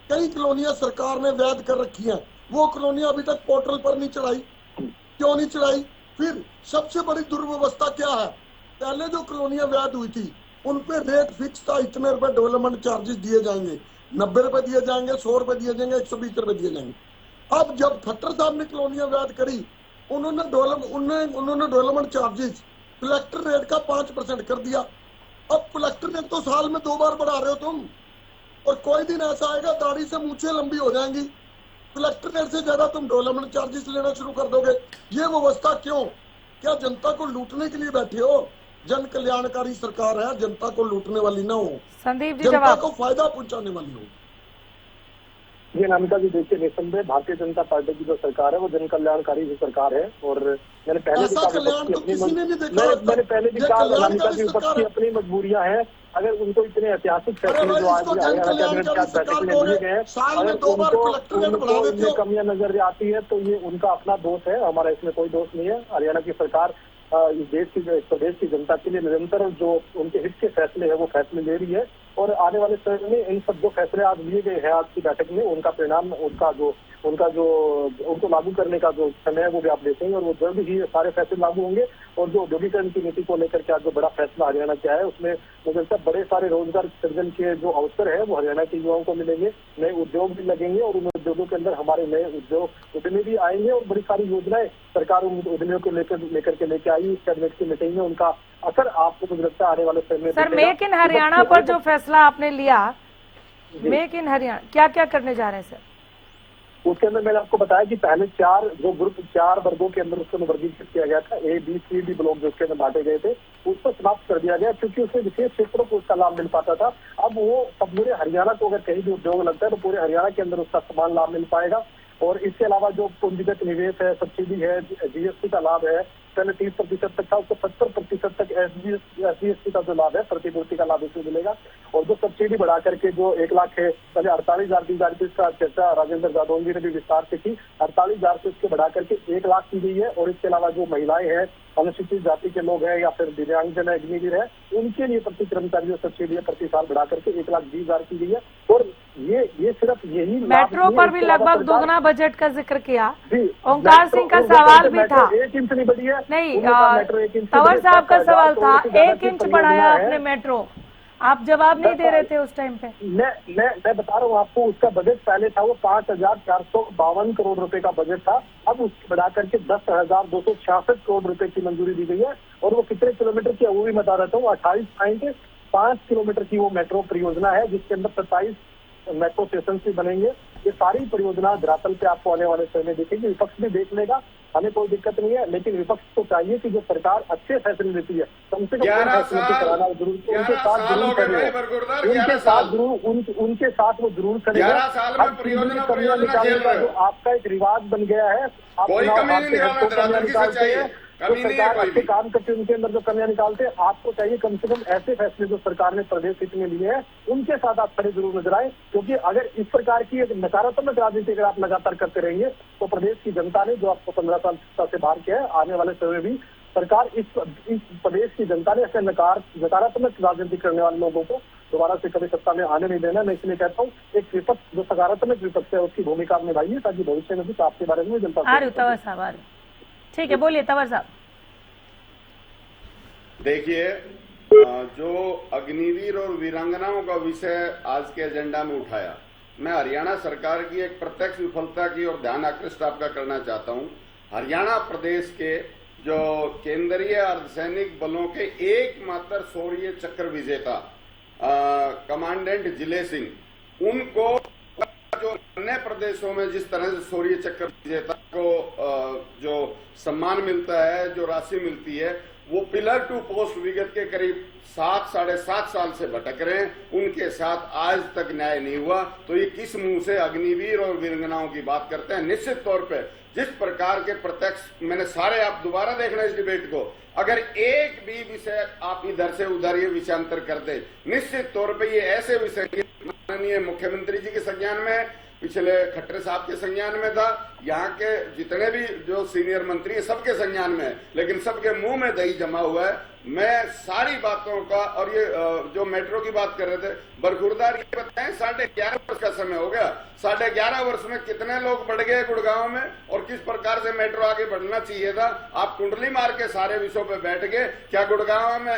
कई कॉलोनियां सरकार ने वैध कर रखी हैं, वो कॉलोनियां अभी तक पोर्टल पर नहीं चढ़ाई। क्यों नहीं चढ़ाई? फिर सबसे बड़ी दुर्व्यवस्था क्या है, पहले जो कॉलोनियां वैध हुई थी उन पे रेट फिक्स था, इतने रुपए डेवलपमेंट चार्जेस दिए जाएंगे, 90 रुपए दिए जाएंगे, 100 रुपए दिए जाएंगे, 120 रुपए दिए जाएंगे। अब जब खट्टर साहब ने कॉलोनियां वैध करी, उन्होंने डेवलपमेंट चार्जेस कलेक्टर रेट का 5% कर दिया। अब कलेक्टर रेट तो साल में 2 बार बढ़ा रहे हो तुम, और कोई दिन ऐसा आएगा दाढ़ी से मूंछें लंबी हो जाएंगी, कलेक्टर रेट से ज्यादा तुम डेवलपमेंट चार्जेस लेना शुरू कर दोगे। ये व्यवस्था क्यों? क्या जनता को लूटने के लिए बैठे हो? जन कल्याणकारी सरकार है, जनता को लूटने वाली ना हो, संदीप जी जनता जवाब। को फायदा पहुंचाने वाली हो। ये अनामिका जी, देखिए निसंदेह भारतीय जनता पार्टी की जो सरकार है वो जन कल्याणकारी की सरकार है। और मैंने पहले भी ऐसा कहा, कल्याण तो किसी ने नहीं देखा। मैंने पहले भी ये कहा, अनामिका कल्याणकारी जी, विपक्ष सरकार की है। अपनी मजबूरियां हैं। अगर उनको इतने ऐतिहासिक फैसले जो आज इसको हरियाणा कैबिनेट कल्याणकारी बैठक सरकार में बोल लिए रहे, गए हैं, साल में अगर 2 बार उनको कलेक्टर रेट बढ़ा देते इनमें हो। कमियां नजर आती है तो ये उनका अपना दोष है, हमारा इसमें कोई दोष नहीं है। हरियाणा की सरकार इस देश की, प्रदेश की जनता के लिए निरंतर जो उनके हित के फैसले है वो फैसले ले रही है। और आने वाले समय में इन सब जो फैसले आज लिए गए हैं आज की बैठक में, उनका परिणाम, उनको लागू करने का जो समय है वो भी आप देखेंगे, और वो जल्द ही सारे फैसले लागू होंगे। और जो औद्योगिकरण की नीति को लेकर के आज जो बड़ा फैसला हरियाणा किया है, उसमें मुझे लगता है बड़े सारे रोजगार सृजन के जो अवसर है वो हरियाणा के युवाओं को मिलेंगे, नए उद्योग भी लगेंगे, और उन उद्योगों के अंदर हमारे नए उद्यमी भी आएंगे, और बड़ी सारी योजनाएं सरकार उन उद्यमियों को लेके आई। कैबिनेट की मीटिंग में उनका असर आपको मुझे लगता है आने वाले समय में सर, मेक इन हरियाणा पर जो फैसला आपने लिया, मेक इन हरियाणा क्या क्या करने जा रहे हैं सर? उसके अंदर मैंने आपको बताया कि पहले 4 वर्गों के अंदर उसको वर्गीकृत किया गया था, A, B, C, D block जो उसके अंदर बांटे गए थे, उसको समाप्त कर दिया गया, क्योंकि उसमें विशेष क्षेत्रों को उसका लाभ मिल पाता था। अब वो सब पूरे हरियाणा को अगर कहीं भी उद्योग लगता है तो पूरे हरियाणा के अंदर उसका समान लाभ मिल पाएगा। और इसके अलावा जो पूंजीगत निवेश है, सब्सिडी है, GST का लाभ है, पहले 30% तक था, उसको 70% तक SGST का जो लाभ है, प्रतिपूर्ति का लाभ इसमें मिलेगा। और जो सब्सिडी बढ़ा करके जो 1 लाख है, पहले 48,000 दी जा रही थी, इसका चर्चा राजेंद्र जादव जी ने भी विस्तार से की, 48,000 से उसके बढ़ा करके 1 लाख की गई है। और इसके अलावा जो महिलाएं हैं, अनुसूचित जाति के लोग हैं, या फिर दिव्यांगजन है, अग्निवीर है, उनके लिए प्रति कर्मचारी जो सब्सिडी है प्रति साल बढ़ा करके 1,20,000 की गई है। और ये सिर्फ यही मेट्रो पर भी लगभग दोगुना बजट का जिक्र किया। जी, ओंकार सिंह का सवाल भी था, 1 इंच नहीं बढ़ी है, नहीं तंवर साहब का सवाल था 1 इंच बढ़ाया आपने मेट्रो, आप जवाब नहीं दे रहे थे उस टाइम पे। मैं बता रहा हूँ आपको, उसका बजट पहले था वो 5,452 करोड़ रुपए का बजट था, अब उसको बढ़ा करके 10,266 करोड़ रुपए की मंजूरी दी गई है। और वो कितने किलोमीटर की है वो भी बता देता हूँ, 28.5 किलोमीटर की वो मेट्रो परियोजना है, जिसके अंदर 27 मेट्रो स्टेशन भी बनेंगे। ये सारी परियोजना धरातल पे आपको आने वाले समय में दिखेगी। विपक्ष भी देख लेगा, हमें कोई दिक्कत नहीं है, लेकिन विपक्ष को चाहिए कि जो सरकार अच्छे फैसले लेती है, कम से कम फैसले कराना जरूर, उनके साथ जरूर करेगा, उनके साथ वो जरूर करेगा। हर चीज में कमियां निकालने का जो आपका एक रिवाज बन गया है, आप निकालते हैं, तो सरकार अच्छे काम करके उनके अंदर जो कमियां निकालते हैं, आपको चाहिए कम से कम ऐसे फैसले जो सरकार ने प्रदेश हित में लिए हैं उनके साथ आप खड़े जरूर नजर आए। क्योंकि अगर इस प्रकार की एक नकारात्मक राजनीति अगर आप लगातार करते रहेंगे तो प्रदेश की जनता ने, जो आपको 15 साल से बाहर किया है, आने वाले समय भी सरकार इस प्रदेश की जनता ने ऐसे नकारात्मक राजनीति करने वाले लोगों को दोबारा से कभी सत्ता में आने नहीं देना। मैं इसलिए कहता हूँ एक विपक्ष जो सकारात्मक विपक्ष है उसकी भूमिका आप निभाइए, ताकि भविष्य में भी आपके बारे में जनता। ठीक है, बोलिए तंवर साहब। देखिए, जो अग्निवीर और वीरांगनाओं का विषय आज के एजेंडा में उठाया, मैं हरियाणा सरकार की एक प्रत्यक्ष विफलता की ओर ध्यान आकृष्ट आपका करना चाहता हूं। हरियाणा प्रदेश के जो केंद्रीय अर्धसैनिक बलों के एकमात्र शौर्य चक्र विजेता कमांडेंट जिले सिंह, उनको जो अन्य प्रदेशों में जिस तरह से शौर्य चक्र विजेता को जो सम्मान मिलता है, जो राशि मिलती है, वो पिलर टू पोस्ट विगत के करीब 7-7.5 साल से भटक रहे हैं, उनके साथ आज तक न्याय नहीं हुआ। तो ये किस मुंह से अग्निवीर और वीरांगनाओं की बात करते हैं? निश्चित तौर पे जिस प्रकार के प्रत्यक्ष मैंने सारे, आप दोबारा देखना इस डिबेट को, अगर एक भी विषय आप इधर से उधर ये विषयांतर कर दे, निश्चित तौर पे ये ऐसे विषय माननीय मुख्यमंत्री जी के संज्ञान में है, पिछले खट्टर साहब के संज्ञान में था, यहाँ के जितने भी जो सीनियर मंत्री हैं सबके संज्ञान में है, लेकिन सबके मुंह में दही जमा हुआ है। मैं सारी बातों का, और ये जो मेट्रो की बात कर रहे थे बरखुरदार, ये बताएं 11.5 वर्ष का समय हो गया, 11.5 वर्ष में कितने लोग बढ़ गए गुड़गांव में और किस प्रकार से मेट्रो आगे बढ़ना चाहिए था। आप कुंडली मार के सारे विषयों पे बैठ गए। क्या गुड़गांव में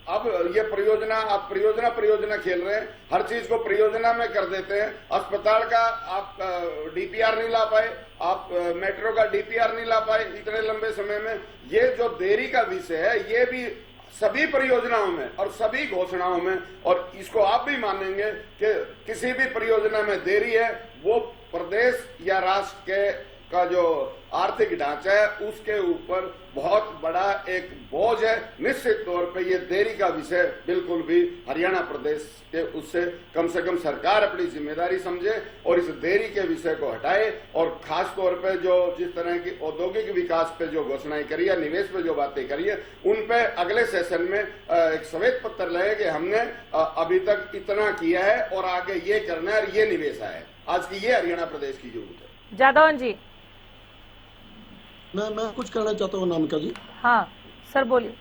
अब ये परियोजना, आप परियोजना खेल रहे हैं, हर चीज को परियोजना में कर देते हैं। अस्पताल का आप डीपीआर नहीं ला पाए, आप मेट्रो का डीपीआर नहीं ला पाए इतने लंबे समय में। ये जो देरी का विषय है ये भी सभी परियोजनाओं में और सभी घोषणाओं में, और इसको आप भी मानेंगे कि किसी भी परियोजना में देरी है वो प्रदेश या राष्ट्र के का जो आर्थिक ढांचा है उसके ऊपर बहुत बड़ा एक बोझ है। निश्चित तौर पे ये देरी का विषय बिल्कुल भी हरियाणा प्रदेश के उससे कम से कम सरकार अपनी जिम्मेदारी समझे और इस देरी के विषय को हटाए। और खास तौर पे जो जिस तरह की औद्योगिक विकास पे जो घोषणाएं करी है, निवेश पे जो बातें करी है, उन पे अगले सेशन में एक श्वेत पत्र लगे कि हमने अभी तक इतना किया है और आगे ये करना है और ये निवेश आया है। आज की ये हरियाणा प्रदेश की जरूरत है। जादौन जी, मैं कुछ कहना चाहता हूँ अनामिका जी। हाँ सर बोलिए।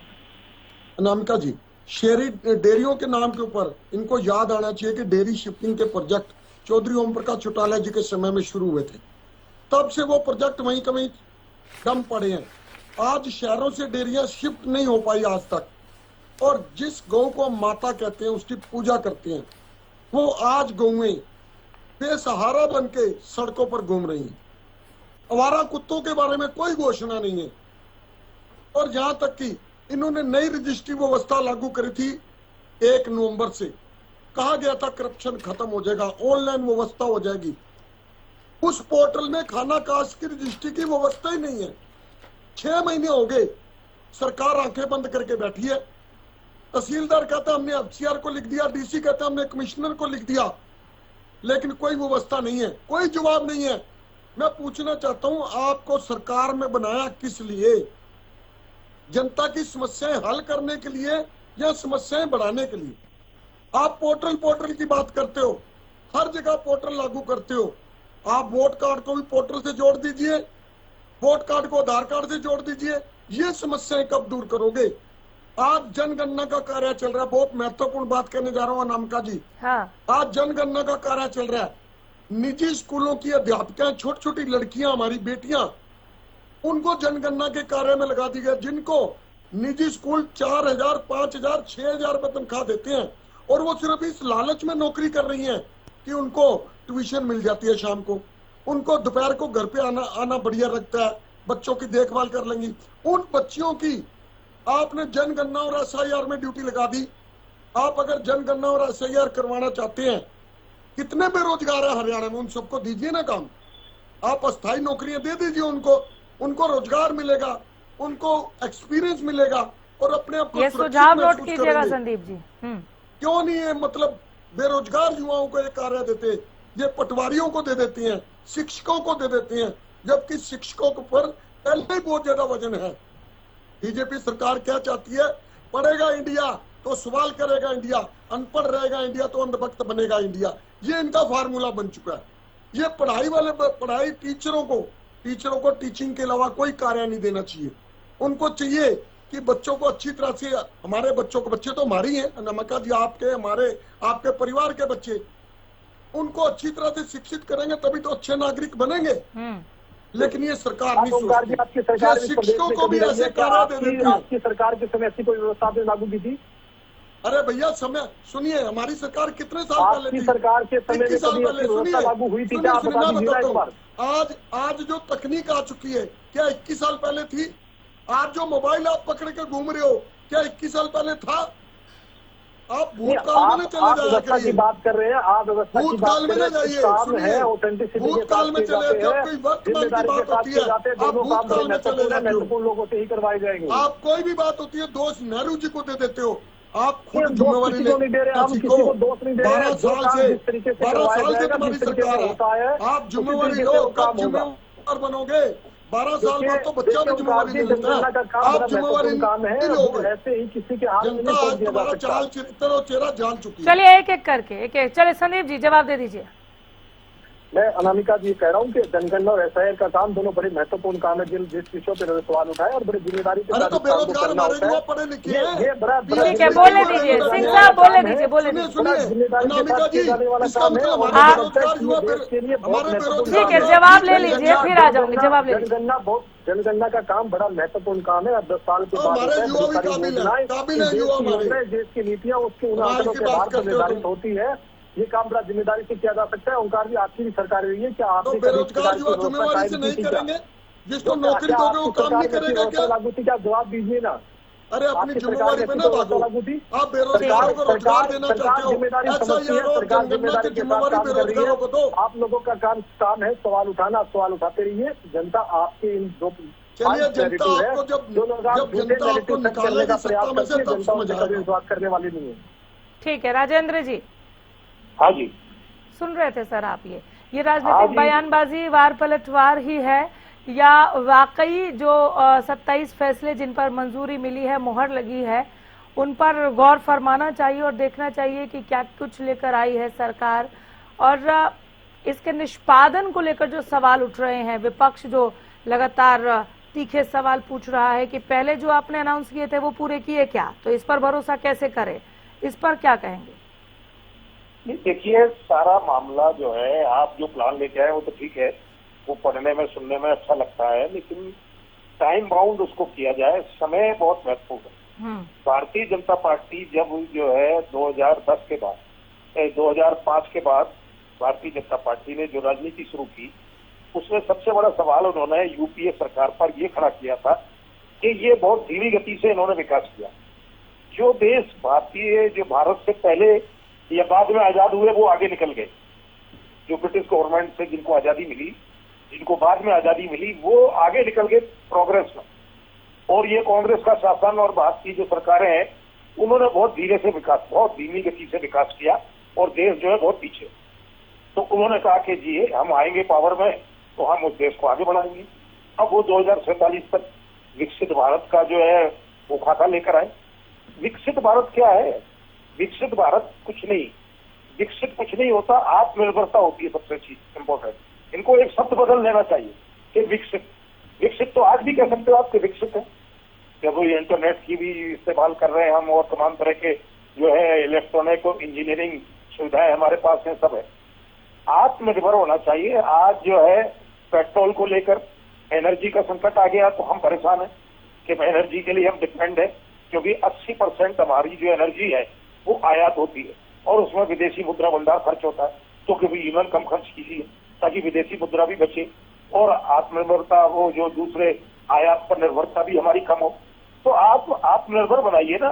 अनामिका जी, शेरी डेयरियों के नाम के ऊपर इनको याद आना चाहिए कि डेयरी शिफ्टिंग के प्रोजेक्ट चौधरी ओम प्रकाश चौटाला जी के समय में शुरू हुए थे, तब से वो प्रोजेक्ट वहीं का वहीं दम पड़े हैं। आज शहरों से डेयरियां शिफ्ट नहीं हो पाई आज तक, और जिस गौ को हम माता कहते हैं उसकी पूजा करते हैं, वो आज गौएं बेसहारा बन के सड़कों पर घूम रही हैं। आवारा कुत्तों के बारे में कोई घोषणा नहीं है, और यहां तक कि इन्होंने नई रजिस्ट्री व्यवस्था लागू करी थी 1 नवंबर से। कहा गया था करप्शन खत्म हो जाएगा, ऑनलाइन व्यवस्था हो जाएगी। उस पोर्टल में खाना कास्ट की रजिस्ट्री की व्यवस्था ही नहीं है। 6 महीने हो गए, सरकार आंखें बंद करके बैठी है। तहसीलदार कहता हमने एफसीआर को लिख दिया, डीसी कहता हमने कमिश्नर को लिख दिया, लेकिन कोई व्यवस्था नहीं है, कोई जवाब नहीं है। मैं पूछना चाहता हूं, आपको सरकार में बनाया किस लिए? जनता की समस्याएं हल करने के लिए या समस्याएं बढ़ाने के लिए? आप पोर्टल की बात करते हो, हर जगह पोर्टल लागू करते हो। आप वोट कार्ड को भी पोर्टल से जोड़ दीजिए, वोट कार्ड को आधार कार्ड से जोड़ दीजिए। ये समस्याएं कब दूर करोगे? आज जनगणना का कार्य चल रहा है, बहुत महत्वपूर्ण बात करने जा रहा हूँ अनामिका जी। हाँ। आज जनगणना का कार्य चल रहा है। निजी स्कूलों की अध्यापिकाएं, छोटी छोटी लड़कियां, हमारी बेटियां, उनको जनगणना के कार्य में लगा दी गई, जिनको निजी स्कूल 4,000, 5,000, 6,000 रुपए तनख्वाह देते हैं, और वो सिर्फ इस लालच में नौकरी कर रही हैं कि उनको ट्यूशन मिल जाती है शाम को, उनको दोपहर को घर पे आना बढ़िया लगता है, बच्चों की देखभाल कर लेंगी। उन बच्चियों की आपने जनगणना और एसआईआर में ड्यूटी लगा दी। आप अगर जनगणना और एसआईआर करवाना चाहते हैं, कितने बेरोजगार है हरियाणा में, उन सबको दीजिए ना काम। आप अस्थायी नौकरियां दे दीजिए उनको रोजगार मिलेगा, उनको एक्सपीरियंस मिलेगा, और अपने आप को ये सुझाव नोट कीजिएगा संदीप जी। क्यों नहीं है, मतलब बेरोजगार युवाओं को ये कार्य देते, ये पटवारियों को दे देती हैं, शिक्षकों को दे देती हैं, जबकि शिक्षकों के ऊपर पहले ही बहुत ज्यादा वजन है। बीजेपी सरकार क्या चाहती है? पढ़ेगा इंडिया तो सवाल करेगा इंडिया, अनपढ़ रहेगा इंडिया तो अंधभक्त बनेगा इंडिया। ये इनका फार्मूला बन चुका है। ये पढ़ाई टीचरों को टीचिंग के अलावा कोई कार्य नहीं देना चाहिए। उनको चाहिए कि बच्चों को अच्छी तरह से, हमारे बच्चों को, बच्चे तो हमारे ही हैं अनामिका जी, आपके, हमारे, आपके परिवार के बच्चे, उनको अच्छी तरह से शिक्षित करेंगे तभी तो अच्छे नागरिक बनेंगे। लेकिन ये सरकार नहीं सोचती। शिक्षकों को भी ऐसे कार्य दे देती है। आपकी सरकार के समय ऐसी कोई व्यवस्था आपने लागू की थी? अरे भैया, समय सुनिए, हमारी सरकार कितने साल पहले थी? सरकार के समय 21 साल पहले। सुनिए, लागू हुई थी, क्या आप बता दीजिए। आज जो तकनीक आ चुकी है, क्या 21 साल पहले थी? आज जो मोबाइल आप पकड़ के घूम रहे हो, क्या 21 साल पहले था? आप भूतकाल में चले जाया करिए। बात कर रहे हैं आप, भूतकाल में न जाइए, भूतकाल में चले, जब कोई वर्तमान की बात होती है आप भूतकाल में चले जाते हो। लोगों से ही करवाए जाएंगे। आप कोई भी बात होती है दोष नेहरू जी को दे देते हो। आप खुद जिम्मेवारी ले, 12 साल से तुम्हारी सरकार है, आप जिम्मेवारी लो। जिम्मेदार बनोगे? 12 साल बाद तो बच्चा भी जिम्मेवारी ले लेता जनगणना का है, काम आप बड़ा जिम्मेवारी महत्वपूर्ण काम है, नहीं वो लोगे। ऐसे ही किसी के हाथ में जनता नहीं छोड़ आज दिया जा तुम्हारा सकता। चाल चरित्र और चेहरा जान चुकी है। चलिए एक एक करके एक चलिए संदीप जी जवाब दे दीजिए। मैं अनामिका जी कह रहा हूँ कि जनगणना और SIR का काम दोनों बड़े महत्वपूर्ण काम है, जिस विषयों पर सवाल उठाए और बड़े जिम्मेदारी के अरे साथ तो इस काम को बेरोजगार करना हमारे होता है। युवा पढ़े लिखे हैं। ये बड़ा ठीक है, बोलने दीजिए, सिंह साहब बोलने दीजिए, बोलने सुनिए दीजिए। बड़ा सुनिए जिम्मेदारी के अनामिका साथ जी, किया जाने वाला इसका काम है मतलब और हमारे मुझे लगता है बेरोजगार कि युवा ये देश के लिए बहुत हमारे महत्वपूर्ण ठीक है, काम जवाब ले लीजिए, फिर आ जाऊंगी, जवाब ले लीजिए। जनगणना का काम बड़ा महत्वपूर्ण काम है। अब 10 साल के तो बाद हमारे होता है, युवा बहुत भी सारी काबिल है, योजनाएं, काबिल है देश युवा की हमारे। योजनाएं, देश की नीतियां उसके उन कमाल आंकड़ों की के बात आधार पर करते हो निर्धारित तुम। होती है। ये काम बड़ा जिम्मेदारी से किया जा सकता है। ओंकार जी, आपकी भी सरकार रही है, क्या तो आपने कभी बेरोजगार सरकार की युवा व्यवस्था जिम्मेवारी कायम से की नहीं थी क्या? करेंगे? जिसको तो क्या नौकरी दोगे वो आपकी काम नहीं सरकार में ऐसी करेगा व्यवस्था क्या? लागू थी? क्या जवाब दीजिए ना। अरे अपनी आपकी सरकार जिम्मेवारी में पे ऐसी ना व्यवस्था भागो। लागू थी? आप बेरोजगारों को रोजगार देना सरकार चाहते हो, जिम्मेदारी समझती है, SIR और सरकार जनगणना जिम्मेदारी की के साथ जिम्मेवारी काम कर रही बेरोजगारों को है। दो। आप लोगों का काम है सवाल उठाना, आप सवाल उठाते रहिए। जनता आपके इन दो चलिए जनता आपको जब जनता आपको निकालेगी सत्ता में से तब समझ आएगा। विश्वास करने वाली नहीं है। ठीक है, राजेंद्र जी हाँ जी, सुन रहे थे सर आप ये हाँ राजनीतिक जी। बयानबाजी वार पलटवार ही है या वाकई जो 27 फैसले जिन पर मंजूरी मिली है, मुहर लगी है, उन पर गौर फरमाना चाहिए और देखना चाहिए कि क्या कुछ लेकर आई है सरकार। और इसके निष्पादन को लेकर जो सवाल उठ रहे हैं, विपक्ष जो लगातार तीखे सवाल पूछ रहा है कि पहले जो आपने अनाउंस किए थे वो पूरे किए क्या, तो इस पर भरोसा कैसे करें, इस पर क्या कहेंगे? देखिए, सारा मामला जो है, आप जो प्लान लेके आए वो तो ठीक है, वो पढ़ने में सुनने में अच्छा लगता है, लेकिन टाइम बाउंड उसको किया जाए, समय बहुत महत्वपूर्ण है। भारतीय जनता पार्टी जब जो है 2010 के बाद 2005 के बाद भारतीय जनता पार्टी ने जो राजनीति शुरू की, उसमें सबसे बड़ा सवाल उन्होंने यूपीए सरकार पर ये खड़ा किया था कि ये बहुत धीमी गति से इन्होंने विकास किया। जो देश जो भारत से पहले या बाद में आजाद हुए वो आगे निकल गए। जो ब्रिटिश गवर्नमेंट से जिनको आजादी मिली, जिनको बाद में आजादी मिली, वो आगे निकल गए प्रोग्रेस में। और ये कांग्रेस का शासन और भारत की जो सरकारें हैं, उन्होंने बहुत धीरे से विकास, बहुत धीमी गति से विकास किया और देश जो है बहुत पीछे। तो उन्होंने कहा कि जी हम आएंगे पावर में तो हम उस देश को आगे बढ़ाएंगे। अब वो 2047 तक विकसित भारत का जो है वो खाता लेकर आए। विकसित भारत क्या है? विकसित भारत कुछ नहीं, विकसित कुछ नहीं होता, आत्मनिर्भरता होती है सबसे चीज इंपॉर्टेंट। इनको एक शब्द बदल लेना चाहिए कि विकसित। विकसित तो आज भी कह सकते हो आप कि विकसित है, जब ये इंटरनेट की भी इस्तेमाल कर रहे हैं हम और तमाम तरह के जो है इलेक्ट्रॉनिक और इंजीनियरिंग सुविधाएं हमारे पास है, सब है। आत्मनिर्भर होना चाहिए। आज जो है पेट्रोल को लेकर एनर्जी का संकट आ गया तो हम परेशान हैं कि एनर्जी के लिए हम डिपेंड है, क्योंकि 80% हमारी जो एनर्जी है वो आयात होती है और उसमें विदेशी मुद्रा भंडार खर्च होता है। तो कभी ईंधन कम खर्च कीजिए ताकि विदेशी मुद्रा भी बचे और आत्मनिर्भरता, वो जो दूसरे आयात पर निर्भरता भी हमारी कम हो। तो आप आत्मनिर्भर बनाइए ना,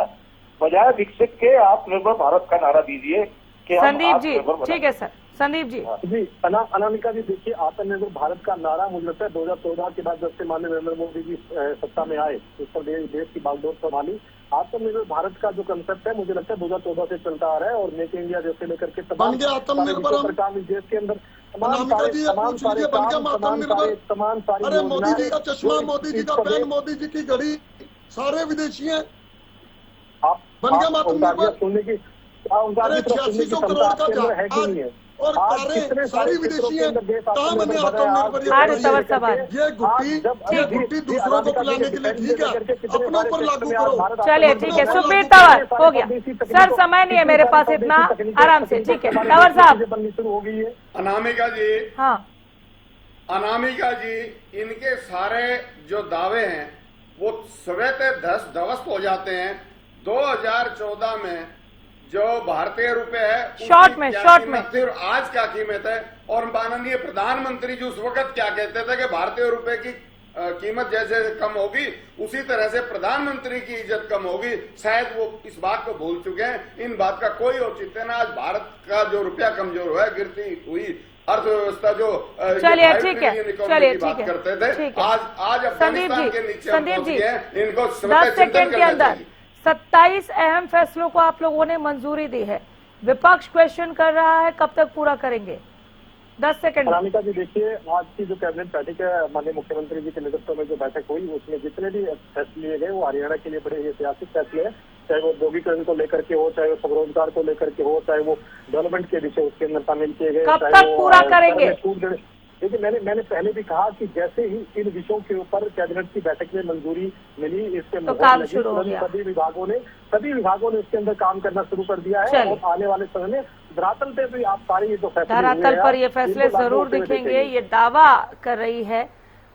बजाय विकसित के आत्मनिर्भर भारत का नारा दीजिए कि हम संदीप जी आत्मनिर्भर ठीक है सर, संदीप जी जी अनामिका जी, देखिए आत्मनिर्भर भारत का नारा मुझे लगता है 2014 के बाद जब से माननीय नरेंद्र मोदी जी सत्ता में आए, उस पर देश की बागडोर संभाली। आत्मनिर्भर भारत का जो कंसेप्ट है मुझे लगता है 2014 से चलता आ रहा है और मेक इन इंडिया जैसे लेकर के बन गया आत्मनिर्भर हम। काम इस देश के अंदर अनामिका जी ये पूछ लीजिए, बन गया आत्मनिर्भर? तमाम सारी अरे मोदी जी का चश्मा, जो मोदी जी इस का प्रदेश- पेन, मोदी जी की घड़ी, सारे विदेशी हैं। आप बन गया आप आत्मनिर्भर? उनका सुनने की उनका अरे भी तो सुनने की 8600 क्षमता करोड़ आपके का अंदर है कि नहीं है? और आज कारें कितने सारी सारे विदेशी क्षेत्रों के हैं। अंदर देश कहाँ बने आत्मनिर्भर है? आत्मनिर्भर? आज ये सवाल बताइए। सवाल। ये गुट्टी दूसरों को पिलाने के लिए ठीक है, अपने ऊपर लागू करो। चलिए ठीक है, सुप्रीत तंवर हो गया सर, समय नहीं है मेरे पास इतना, आराम से। ठीक है तंवर साहब। बननी शुरू हो गई है। अनामिका जी, हाँ अनामिका जी, इनके सारे जो दावे हैं वो स्वतः ध्वस्त हो जाते हैं। 2014 में जो भारतीय रुपए है उसकी शॉर्ट में, क्या शॉर्ट कीमत थी और आज क्या कीमत है, और माननीय प्रधानमंत्री जी उस वक्त क्या कहते थे कि भारतीय रुपए की कीमत जैसे कम होगी उसी तरह से प्रधानमंत्री की इज्जत कम होगी। शायद वो इस बात को भूल चुके हैं। इन बात का कोई औचित्य ना। आज भारत का जो रुपया कमजोर हुआ है, गिरती हुई अर्थव्यवस्था जो चलिए ठीक है, चलिए की बात ठीक करते है, थे, ठीक है। आज संदीप अफगानिस्तान जी, के नीचे हम संदीप पहुंच जी, गए हैं। इनको 10 सेकेंड के अंदर 27 अहम फैसलों को आप लोगों ने मंजूरी दी है, विपक्ष क्वेश्चन कर रहा है कब तक पूरा करेंगे? 10 सेकंड। अनामिका जी देखिए, आज की जो कैबिनेट बैठक है माननीय मुख्यमंत्री जी के नेतृत्व में जो बैठक हुई, उसमें जितने भी फैसले लिए गए वो हरियाणा के लिए बड़े ऐतिहासिक फैसले हैं। चाहे वो औद्योगिकरण को लेकर के हो, चाहे वो स्वरोजगार को लेकर के हो, चाहे वो डेवलपमेंट के विषय उसके अंदर शामिल किए गए। कब तक पूरा करेंगे? देखिए, मैंने पहले भी कहा कि जैसे ही इन विषयों के ऊपर कैबिनेट की बैठक में मंजूरी मिली, इसके तो काम शुरू हो गया। सभी विभागों ने इसके अंदर काम करना शुरू कर दिया है और आने वाले समय में धरातल पे भी आप सारे ये जो फैसले धरातल पर ये फैसले जरूर दिखेंगे, ये दावा कर रही है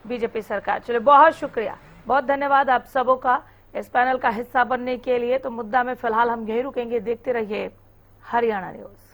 बीजेपी सरकार। चलिए, बहुत शुक्रिया, बहुत धन्यवाद आप सबों का इस पैनल का हिस्सा बनने के लिए। तो मुद्दा में फिलहाल हम यहीं रुकेंगे। देखते रहिए हरियाणा न्यूज।